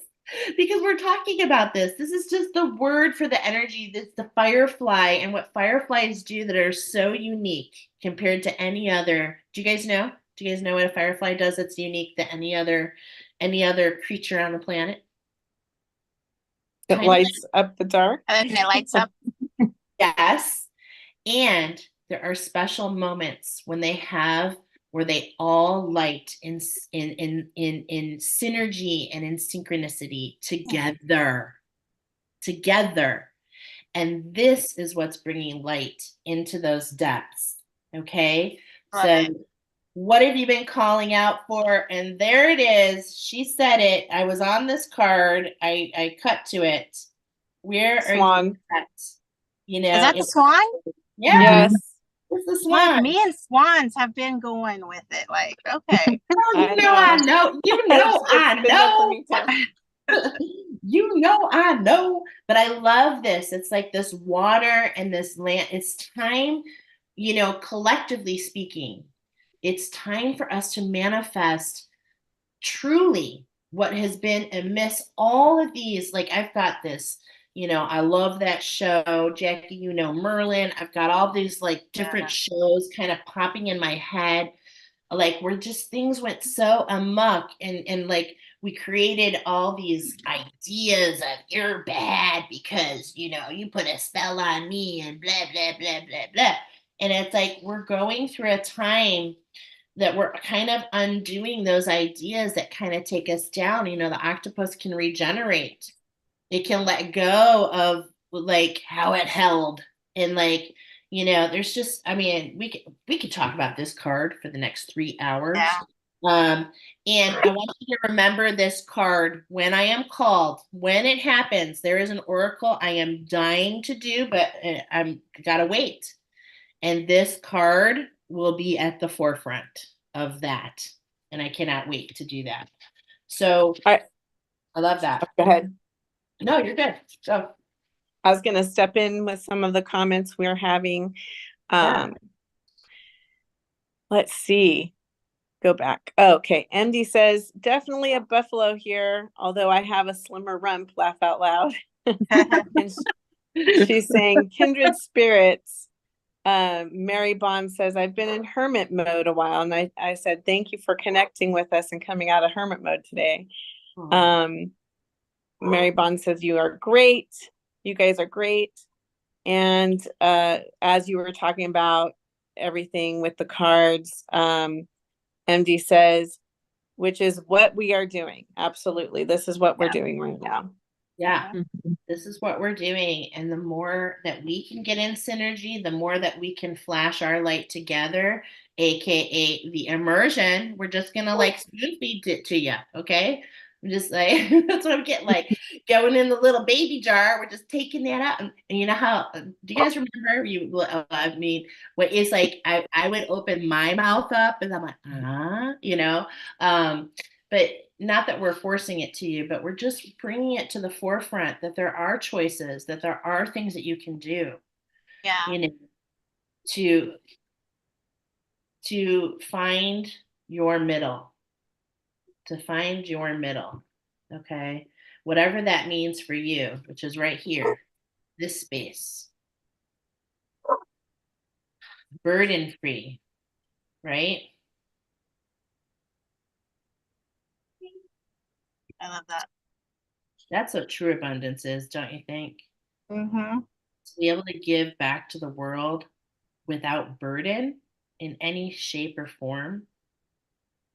Because we're talking about this. This is just the word for the energy. This the firefly and what fireflies do that are so unique compared to any other. Do you guys know? Do you guys know what a firefly does that's unique to any other creature on the planet? It lights up the dark. And then it lights up. Yes. And there are special moments when where they all light in synergy and in synchronicity together. And this is what's bringing light into those depths. Okay. So what have you been calling out for? And there it is. She said it. I was on this card. I cut to it. Where Swan. are you at? Is that the swan? Yeah. Yes. It's the swan. Look, me and swans have been going with it. Like, okay. Oh, I know. I know. I know. But I love this. It's like this water and this land. It's time, collectively speaking, it's time for us to manifest truly what has been amiss. All of these, like I've got this, I love that show, Jackie, Merlin. I've got all these like different shows kind of popping in my head. Like where just things went so amok and like we created all these ideas of you're bad because, you put a spell on me and blah, blah, blah, blah, blah. And it's like we're going through a time that we're kind of undoing those ideas that kind of take us down. The octopus can regenerate. It can let go of like how it held. And like, there's just, I mean, we could talk about this card for the next 3 hours. Yeah. And I want you to remember this card when I am called, when it happens. There is an oracle I am dying to do, but I'm gotta wait. And this card will be at the forefront of that. And I cannot wait to do that. So I love that. Go ahead. No, you're good. So I was going to step in with some of the comments we're having. Let's see. Go back. Okay. MD says, definitely a buffalo here, although I have a slimmer rump, laugh out loud. And she's saying, kindred spirits. Mary Bond says, I've been in hermit mode a while. And I said, thank you for connecting with us and coming out of hermit mode today. Mary Bond says, you are great. You guys are great. And as you were talking about everything with the cards, MD says, which is what we are doing. Absolutely. This is what we're doing right now. Yeah, this is what we're doing. And the more that we can get in synergy, the more that we can flash our light together, AKA the immersion. We're just going to like spoon feed it to you. Okay. I'm just like, that's what I'm getting, like going in the little baby jar. We're just taking that out. And you know how, do you guys remember I mean, what is like, I would open my mouth up and I'm like, but not that we're forcing it to you, but we're just bringing it to the forefront that there are choices, that there are things that you can do, Yeah. To find your middle, okay? Whatever that means for you, which is right here, this space, burden free, right? I love that. That's what true abundance is, don't you think? Mm-hmm. To be able to give back to the world without burden in any shape or form,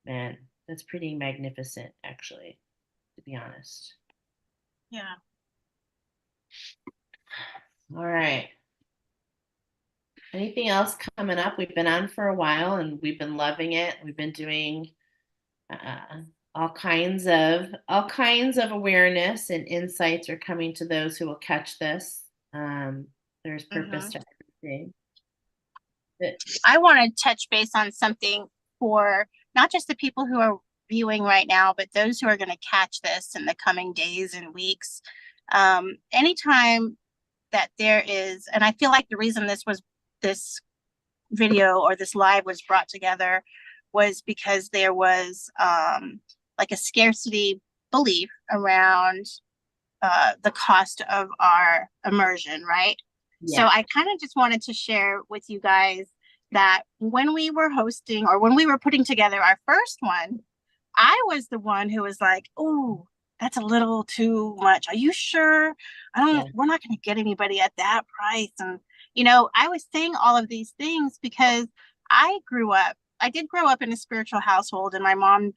man, that's pretty magnificent, actually, to be honest. Yeah. All right. Anything else coming up? We've been on for a while and we've been loving it. We've been doing all kinds of awareness, and insights are coming to those who will catch this. There's purpose Mm-hmm. to everything. But, I want to touch base on something for not just the people who are viewing right now, but those who are going to catch this in the coming days and weeks. Anytime that there is, and I feel like the reason this video or this live was brought together was because there was like a scarcity belief around the cost of our immersion, right? So yeah, I kind of just wanted to share with you guys that when we were hosting or when we were putting together our first one, I was the one who was like, "Oh, that's a little too much. Are you sure? yeah, We're not going to get anybody at that price." And, I was saying all of these things because I did grow up in a spiritual household, and my mom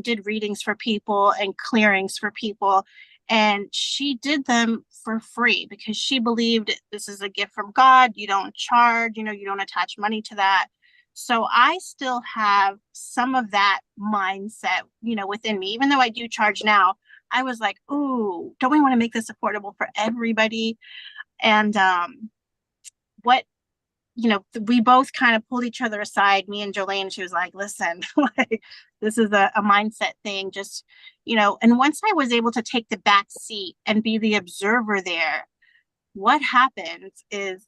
did readings for people and clearings for people. And she did them for free because she believed this is a gift from God. You don't charge, you don't attach money to that. So I still have some of that mindset, within me, even though I do charge now. I was like, "Ooh, don't we want to make this affordable for everybody?" And what we both kind of pulled each other aside, me and Jolen. She was like, "Listen, like, this is a mindset thing. Just, and once I was able to take the back seat and be the observer there, what happens is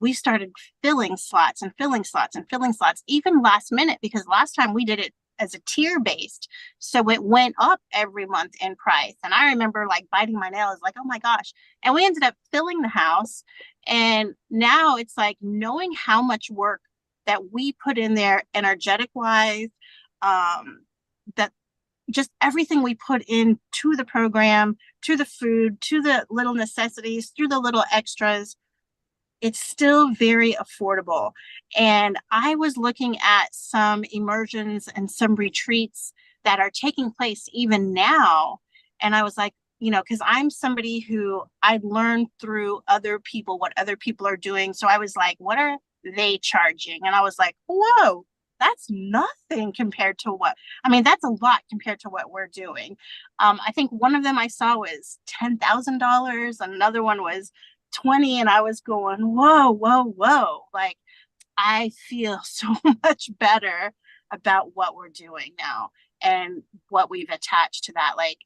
we started filling slots and filling slots and filling slots, even last minute, because last time we did it as a tier based. So it went up every month in price. And I remember like biting my nails, like, oh my gosh. And we ended up filling the house. And now it's like knowing how much work that we put in there energetic wise, that just everything we put into the program, to the food, to the little necessities, through the little extras, it's still very affordable. And I was looking at some immersions and some retreats that are taking place even now. And I was like, because I'm somebody who I learned through other people, what other people are doing. So I was like, what are they charging? And I was like, whoa, that's nothing compared to that's a lot compared to what we're doing. I think one of them I saw was $10,000. Another one was 20, and I was going, whoa, whoa, whoa. Like, I feel so much better about what we're doing now and what we've attached to that. Like,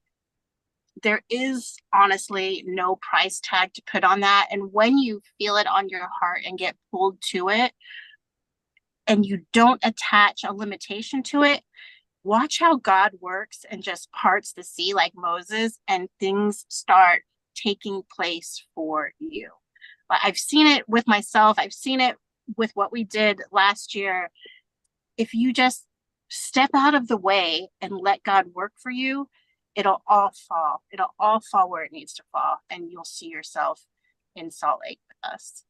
there is honestly no price tag to put on that. And when you feel it on your heart and get pulled to it, and you don't attach a limitation to it, watch how God works and just parts the sea like Moses, and things start taking place for you. I've seen it with myself. I've seen it with what we did last year. If you just step out of the way and let God work for you, it'll all fall. It'll all fall where it needs to fall, and you'll see yourself in Salt Lake with us.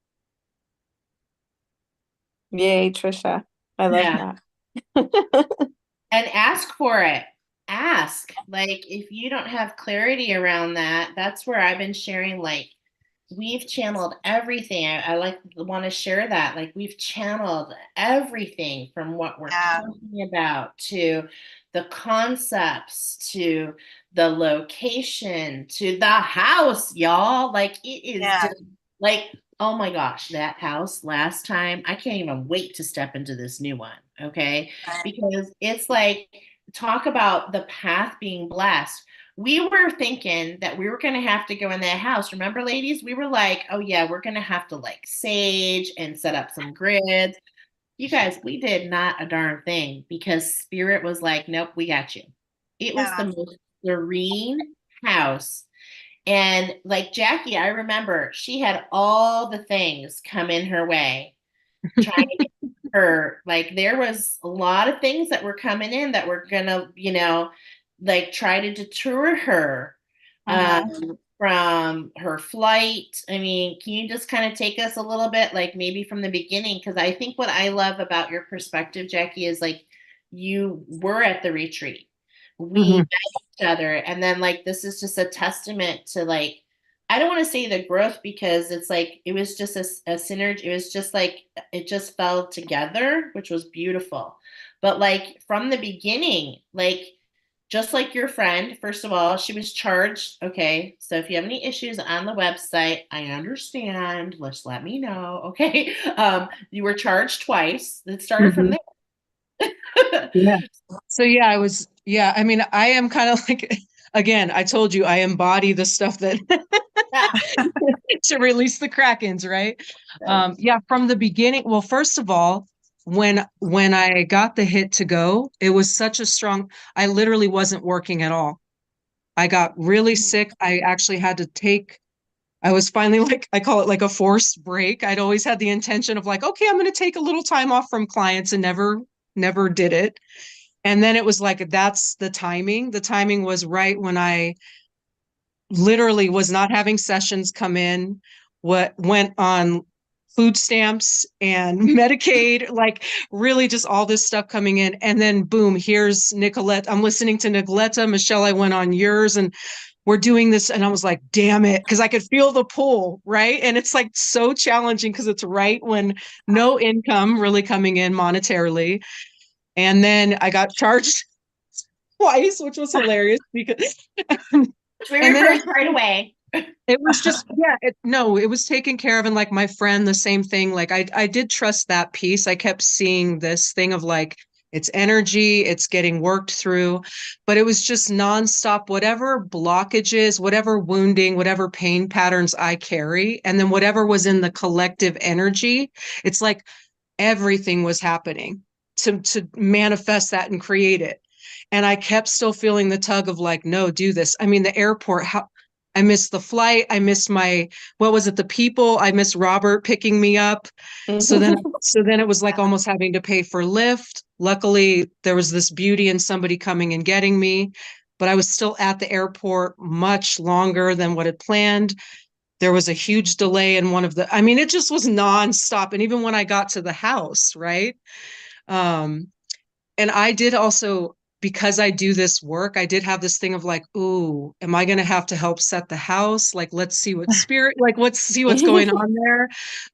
Yay, Trisha. I love yeah. that. And ask for it. Ask. Like, if you don't have clarity around that, that's where I've been sharing. Like, we've channeled everything. I want to share that. Like, we've channeled everything from what we're talking about to the concepts to the location to the house, y'all. Like it is Yeah. just like, oh my gosh, that house last time, I can't even wait to step into this new one. Okay. Right. Because it's like, talk about the path being blessed. We were thinking that we were going to have to go in that house. Remember, ladies, we were like, oh yeah, we're going to have to like sage and set up some grids. You guys, we did not a darn thing because Spirit was like, nope, we got you. It was Yeah. the most serene house. And like Jackie, I remember she had all the things come in her way, trying to get her, like, there was a lot of things that were coming in that were gonna, like try to deter her from her flight. I mean, can you just kind of take us a little bit, like maybe from the beginning? Because I think what I love about your perspective, Jackie, is like you were at the retreat. We met each other, and then like this is just a testament to like, I don't want to say the growth because it's like it was just a synergy. It was just like it just fell together, which was beautiful. But like from the beginning, like just like your friend, first of all, she was charged. Okay. So if you have any issues on the website, I understand. Just let me know. Okay. You were charged twice. It started from Mhm. there. Yeah. So yeah, I mean, I am kind of like, again, I told you I embody the stuff that Yeah. to release the Krakens, right? Yeah, from the beginning. Well, first of all, when I got the hit to go, it was such a strong, I literally wasn't working at all. I got really sick. I actually had to take, I was finally like, I call it like a forced break. I'd always had the intention of like, okay, I'm going to take a little time off from clients and never did it. And then it was like, that's the timing. The timing was right when I literally was not having sessions come in, what went on food stamps and Medicaid, like really just all this stuff coming in. And then boom, here's Nicolette. I'm listening to Nicoletta. Michele, I went on yours and we're doing this. And I was like, damn it, because I could feel the pull, right? And it's like so challenging because it's right when no income really coming in monetarily. And then I got charged twice, which was hilarious because We and then reversed right away. it was just, yeah, no, it was taken care of. And like my friend, the same thing. Like I did trust that piece. I kept seeing this thing of like, it's energy, it's getting worked through, but it was just nonstop, whatever blockages, whatever wounding, whatever pain patterns I carry. And then whatever was in the collective energy, it's like everything was happening to manifest that and create it. And I kept still feeling the tug of like, no, do this. I mean, the airport, how I missed the flight. I missed what was it? The people. I missed Robert picking me up. So then it was like almost having to pay for Lyft. Luckily, there was this beauty in somebody coming and getting me, but I was still at the airport much longer than what had planned. There was a huge delay in I mean, it just was nonstop. And even when I got to the house, right? Um, and I did also, because I do this work, I did have this thing of like, ooh, am I going to have to help set the house? Like, let's see what's going on there.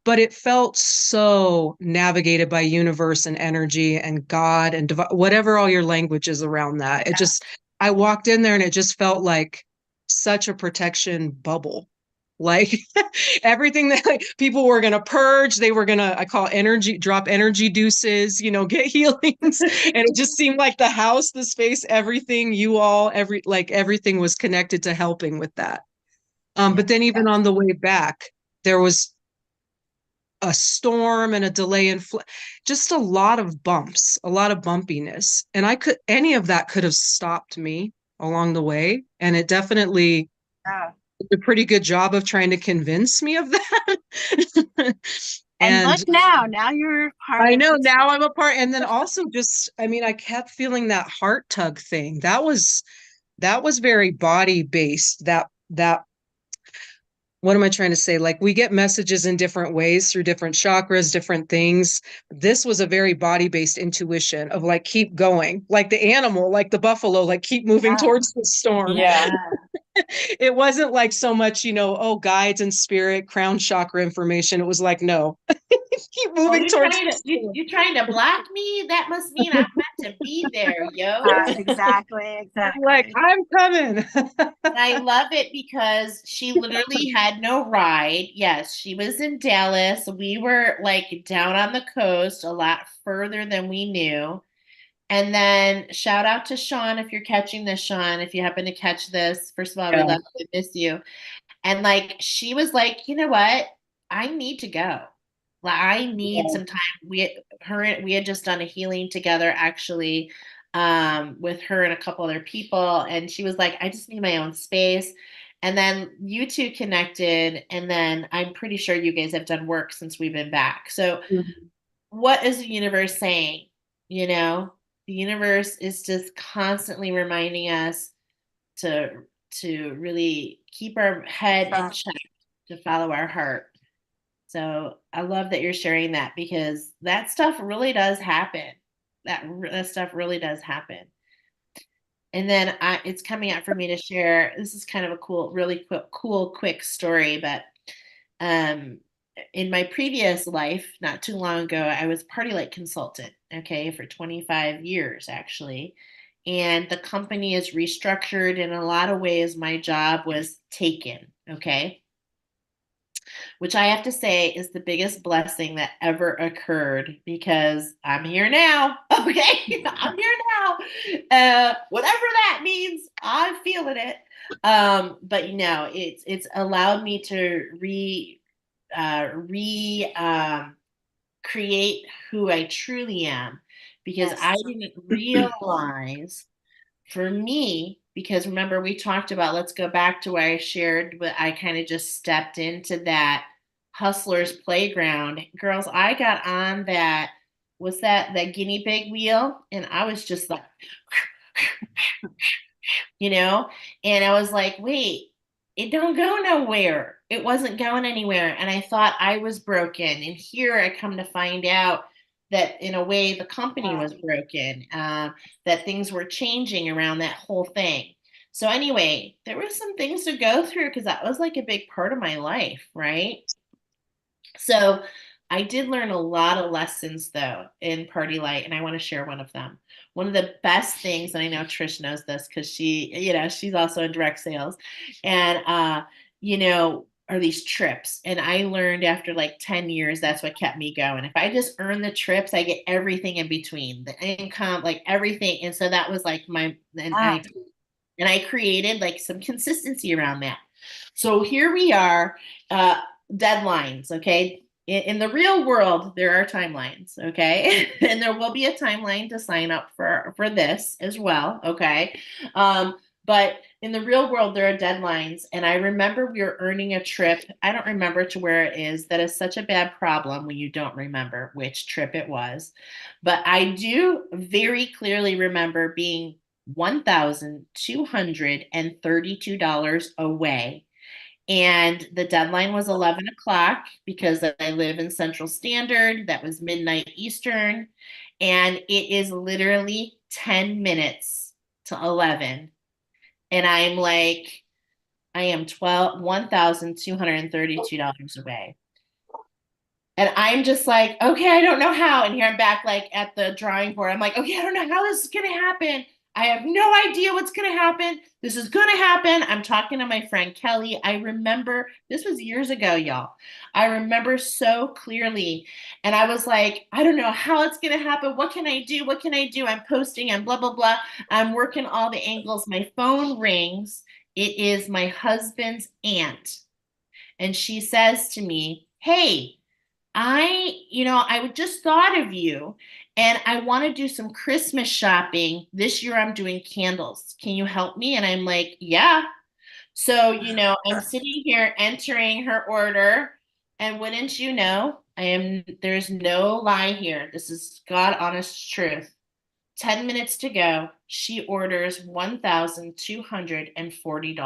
But it felt so navigated by universe and energy and God and whatever all your language is around that. I walked in there and it just felt like such a protection bubble. Like everything that like, people were going to purge, they were going to, I call drop energy deuces, get healings. And it just seemed like the house, the space, everything, everything was connected to helping with that. But then even on the way back, there was a storm and a delay in just a lot of bumps, a lot of bumpiness. And any of that could have stopped me along the way. And it definitely did a pretty good job of trying to convince me of that. And look now you're part I of know this. now I'm a part. And then also just, I mean, I kept feeling that heart tug thing. That was very body based. What am I trying to say? Like we get messages in different ways through different chakras, different things. This was a very body based intuition of like, keep going, like the animal, like the buffalo, like keep moving towards the storm. Yeah. It wasn't like so much, oh, guides and spirit, crown chakra information. It was like, no, keep Oh, moving towards you trying to block me? That must mean I'm meant to be there, yo. Exactly. I'm like, I'm coming. I love it because she literally had no ride. Yes, she was in Dallas. We were like down on the coast, a lot further than we knew. And then shout out to Sean if you're catching this, Sean. If you happen to catch this, first of all, we Yeah. love you, miss you. And like she was like, you know what? I need to go. Like I need some time. We had just done a healing together actually, with her and a couple other people. And she was like, I just need my own space. And then you two connected, and then I'm pretty sure you guys have done work since we've been back. So Mhm. what is the universe saying? You know, the universe is just constantly reminding us to really keep our head in check, to follow our heart. So I love that you're sharing that because that stuff really does happen. That stuff really does happen. And then it's coming out for me to share. This is kind of a cool, really quick story. But um, in my previous life, not too long ago, I was party light consultant. Okay, for 25 years actually. And the company is restructured. In a lot of ways, my job was taken. Okay, which I have to say is the biggest blessing that ever occurred because I'm here now. Okay, I'm here now. Whatever that means, I'm feeling it. But it's allowed me to re create who I truly am because Yes. I didn't realize for me, because remember we talked about, let's go back to where I shared, but I kind of just stepped into that hustler's playground. Girls, I got on that, what's that guinea pig wheel? And I was just like, you know, and I was like, wait, it don't go nowhere. It wasn't going anywhere. And I thought I was broken. And here I come to find out that in a way the company was broken, that things were changing around that whole thing. So anyway, there were some things to go through because that was like a big part of my life, right? So I did learn a lot of lessons though in Party Light, and I want to share one of them. One of the best things, and I know Trish knows this because she's also in direct sales, and are these trips. And I learned after like 10 years, that's what kept me going. If I just earn the trips, I get everything in between, the income, like everything. And so that was like and I created like some consistency around that. So here we are, deadlines, okay? In the real world, there are timelines, okay? And there will be a timeline to sign up for this as well, okay? But in the real world, there are deadlines. And I remember we were earning a trip. I don't remember to where it is. That is such a bad problem when you don't remember which trip it was. But I do very clearly remember being $1,232 away. And the deadline was 11 o'clock because I live in Central Standard. That was midnight Eastern. And it is literally 10 minutes to 11. And I'm like, I am $1,232 away. And I'm just like, okay, I don't know how. And here I'm back like at the drawing board. I'm like, okay, I don't know how this is going to happen. I have no idea what's going to happen. This is going to happen. I'm talking to my friend Kelly. I remember this was years ago, y'all. I remember so clearly. And I was like, I don't know how it's going to happen. What can I do? What can I do? I'm posting and blah, blah, blah. I'm working all the angles. My phone rings. It is my husband's aunt. And she says to me, hey, I just thought of you and I want to do some Christmas shopping. This year I'm doing candles. Can you help me? And I'm like, yeah. So, I'm sitting here entering her order. And wouldn't you know, there's no lie here. This is God honest truth. 10 minutes to go. She orders $1,240.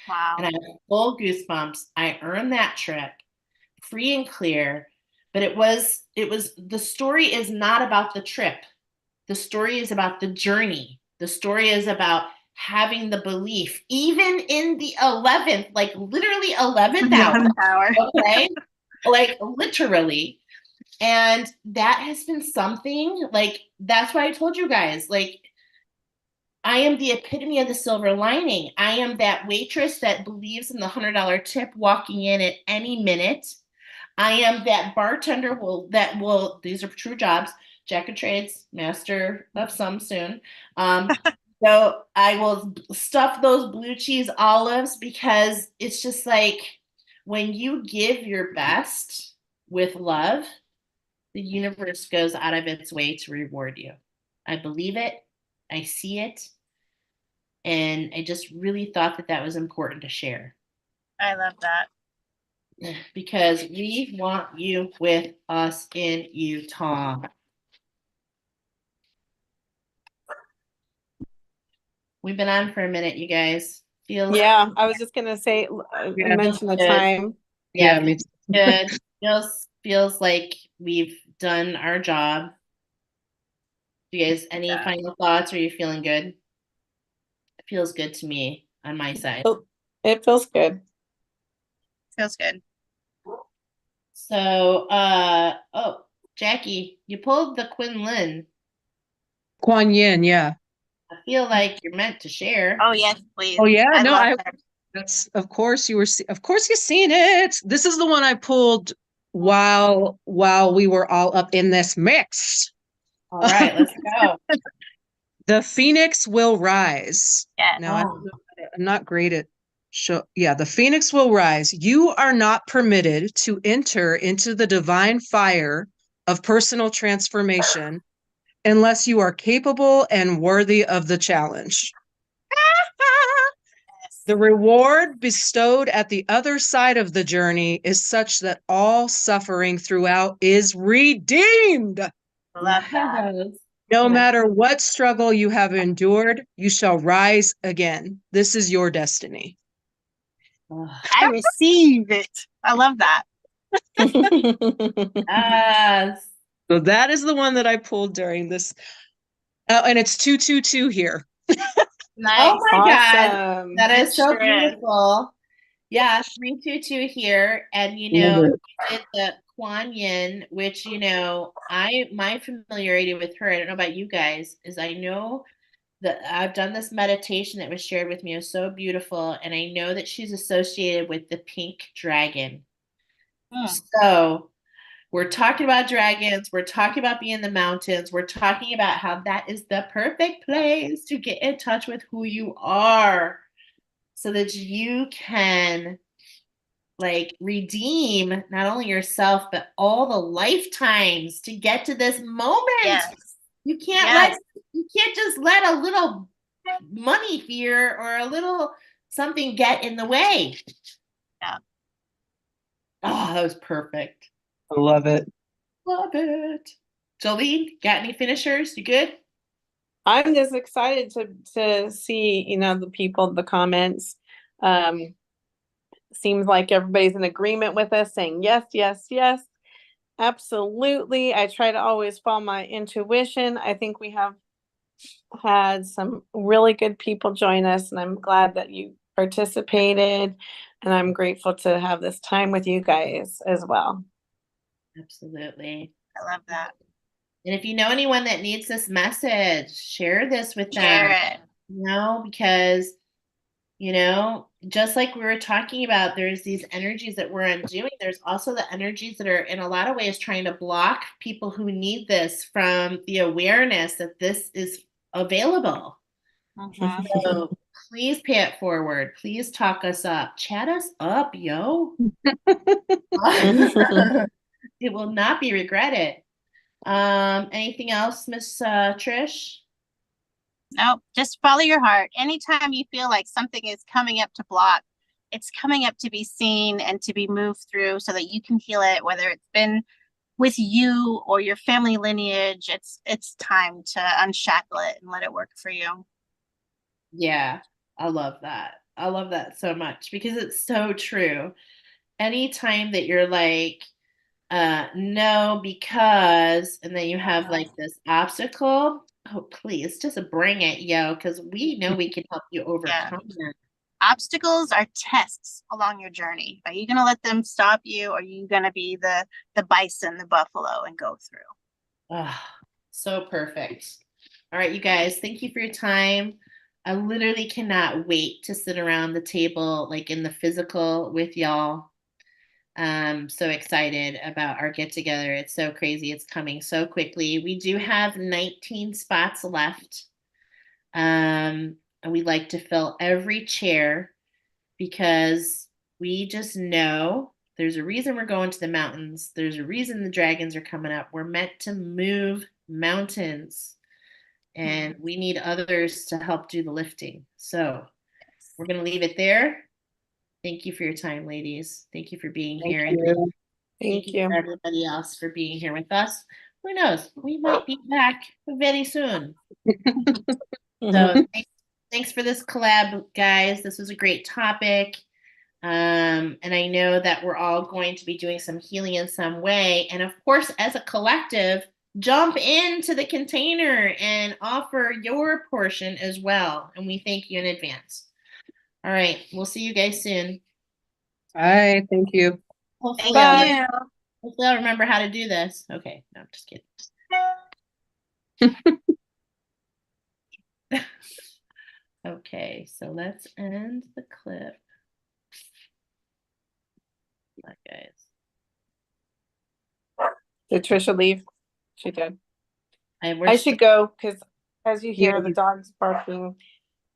Wow. And I have full goosebumps. I earned that trip free and clear. But the story is not about the trip. The story is about the journey. The story is about having the belief, even in the 11th, like literally 11th hour, 11th hour. okay? Like literally. And that has been something, like, that's why I told you guys, like, I am the epitome of the silver lining. I am that waitress that believes in the $100 tip walking in at any minute. I am that bartender these are true jobs, jack of trades, master of some soon. So I will stuff those blue cheese olives because it's just like when you give your best with love, the universe goes out of its way to reward you. I believe it. I see it. And I just really thought that that was important to share I love that. because we want you with us in Utah. We've been on for a minute, you guys. Feels Yeah, I was just gonna say, Yeah. mention the Good. time. Yeah, me too. good. Feels like we've done our job. Do you guys any final thoughts? Are you feeling good? It feels good to me on my side. Oh, it feels good. Feels good. So Jacqui, you pulled the Quinlan. Kuan Yin, yeah. I feel like you're meant to share. Oh yes, please. Oh yeah, I no, love her. that's of course of course you've seen it. This is the one I pulled while we were all up in this mix. All right, let's go. The Phoenix will rise. Yeah. Now I'm not great at show. Yeah, the Phoenix will rise. You are not permitted to enter into the divine fire of personal transformation unless you are capable and worthy of the challenge. The reward bestowed at the other side of the journey is such that all suffering throughout is redeemed. Love that. Yes. No matter what struggle you have endured, you shall rise again. This is your destiny. I receive it. I love that. Yes. So that is the one that I pulled during this. And it's 222 here. Nice. Oh my God. Awesome. That is so Sure is. beautiful. Yeah, 322 here. And you did the Kuan Yin, which my familiarity with her, I don't know about you guys, is I know that I've done this meditation that was shared with me. It was so beautiful. And I know that she's associated with the pink dragon. So we're talking about dragons. We're talking about being in the mountains. We're talking about how that is the perfect place to get in touch with who you are so that you can like redeem not only yourself, but all the lifetimes to get to this moment. Yes. You can't just let a little money fear or a little something get in the way. Yeah. Oh, that was perfect. I love it. Love it. Jolen, got any finishers? You good? I'm just excited to see, the people, the comments. Seems like everybody's in agreement with us, saying yes, yes, yes. Absolutely. I try to always follow my intuition. I think we have had some really good people join us, and I'm glad that you participated. And I'm grateful to have this time with you guys as well. Absolutely. I love that. And if you know anyone that needs this message, share this with them. Share it. Because, just like we were talking about, there's these energies that we're undoing. There's also the energies that are in a lot of ways trying to block people who need this from the awareness that this is available. So please pay it forward. Please talk us up. Chat us up, yo. It will not be regretted. Anything else, Miss Trish? Nope. Just follow your heart. Anytime you feel like something is coming up to block, it's coming up to be seen and to be moved through so that you can heal it, whether it's been with you or your family lineage. It's time to unshackle it and let it work for you. Yeah, I love that. I love that so much because it's so true. Anytime that you're like, no, because, and then you have like this obstacle, Oh, please, just bring it, yo, because we know we can help you overcome that. Obstacles are tests along your journey. Are you gonna let them stop you, or are you gonna be the bison, the buffalo, and go through? Oh, so perfect. All right, you guys, thank you for your time. I literally cannot wait to sit around the table, like in the physical with y'all. So excited about our get together. It's so crazy. It's coming so quickly. We do have 19 spots left. And we'd like to fill every chair because we just know there's a reason we're going to the mountains. There's a reason the dragons are coming up. We're meant to move mountains and we need others to help do the lifting. So we're going to leave it there. Thank you for your time, ladies. Thank you for being Thank here. you. Thank you for everybody else for being here with us. Who knows? We might be back very soon. So thanks for this collab, guys. This was a great topic. And I know that we're all going to be doing some healing in some way. And of course, as a collective, jump into the container and offer your portion as well. And we thank you in advance. All right. We'll see you guys soon. Bye. Thank you. Hopefully, Bye. hopefully I'll remember how to do this. Okay. No, I'm just kidding. Okay. So let's end the clip. Bye, guys. Did Trisha leave? She did. And I should go because as you hear Yeah, the dogs barking,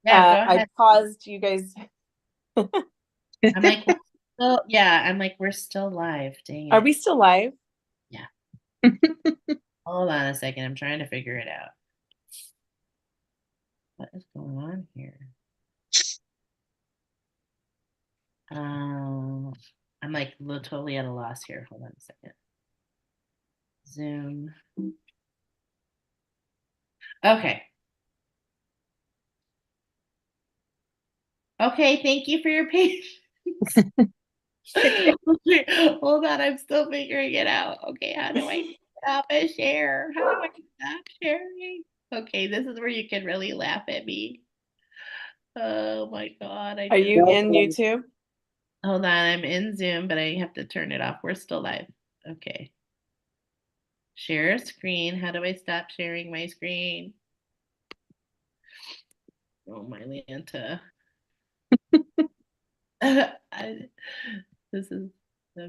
Yeah, go I ahead. paused you guys. I'm like, I'm like, we're still live. Dang Are it. we still live? Hold on a second. I'm trying to figure it out. What is going on here? I'm like totally at a loss here. Hold on a second. Zoom. Okay. Okay, thank you for your patience. Hold on, I'm still figuring it out. Okay, how do I stop a share? How do I stop sharing? Okay, this is where you can really laugh at me. Oh my God. Are you in YouTube? Hold on, I'm in Zoom, but I have to turn it off. We're still live. Okay. Share screen. How do I stop sharing my screen? Oh my Lanta. This is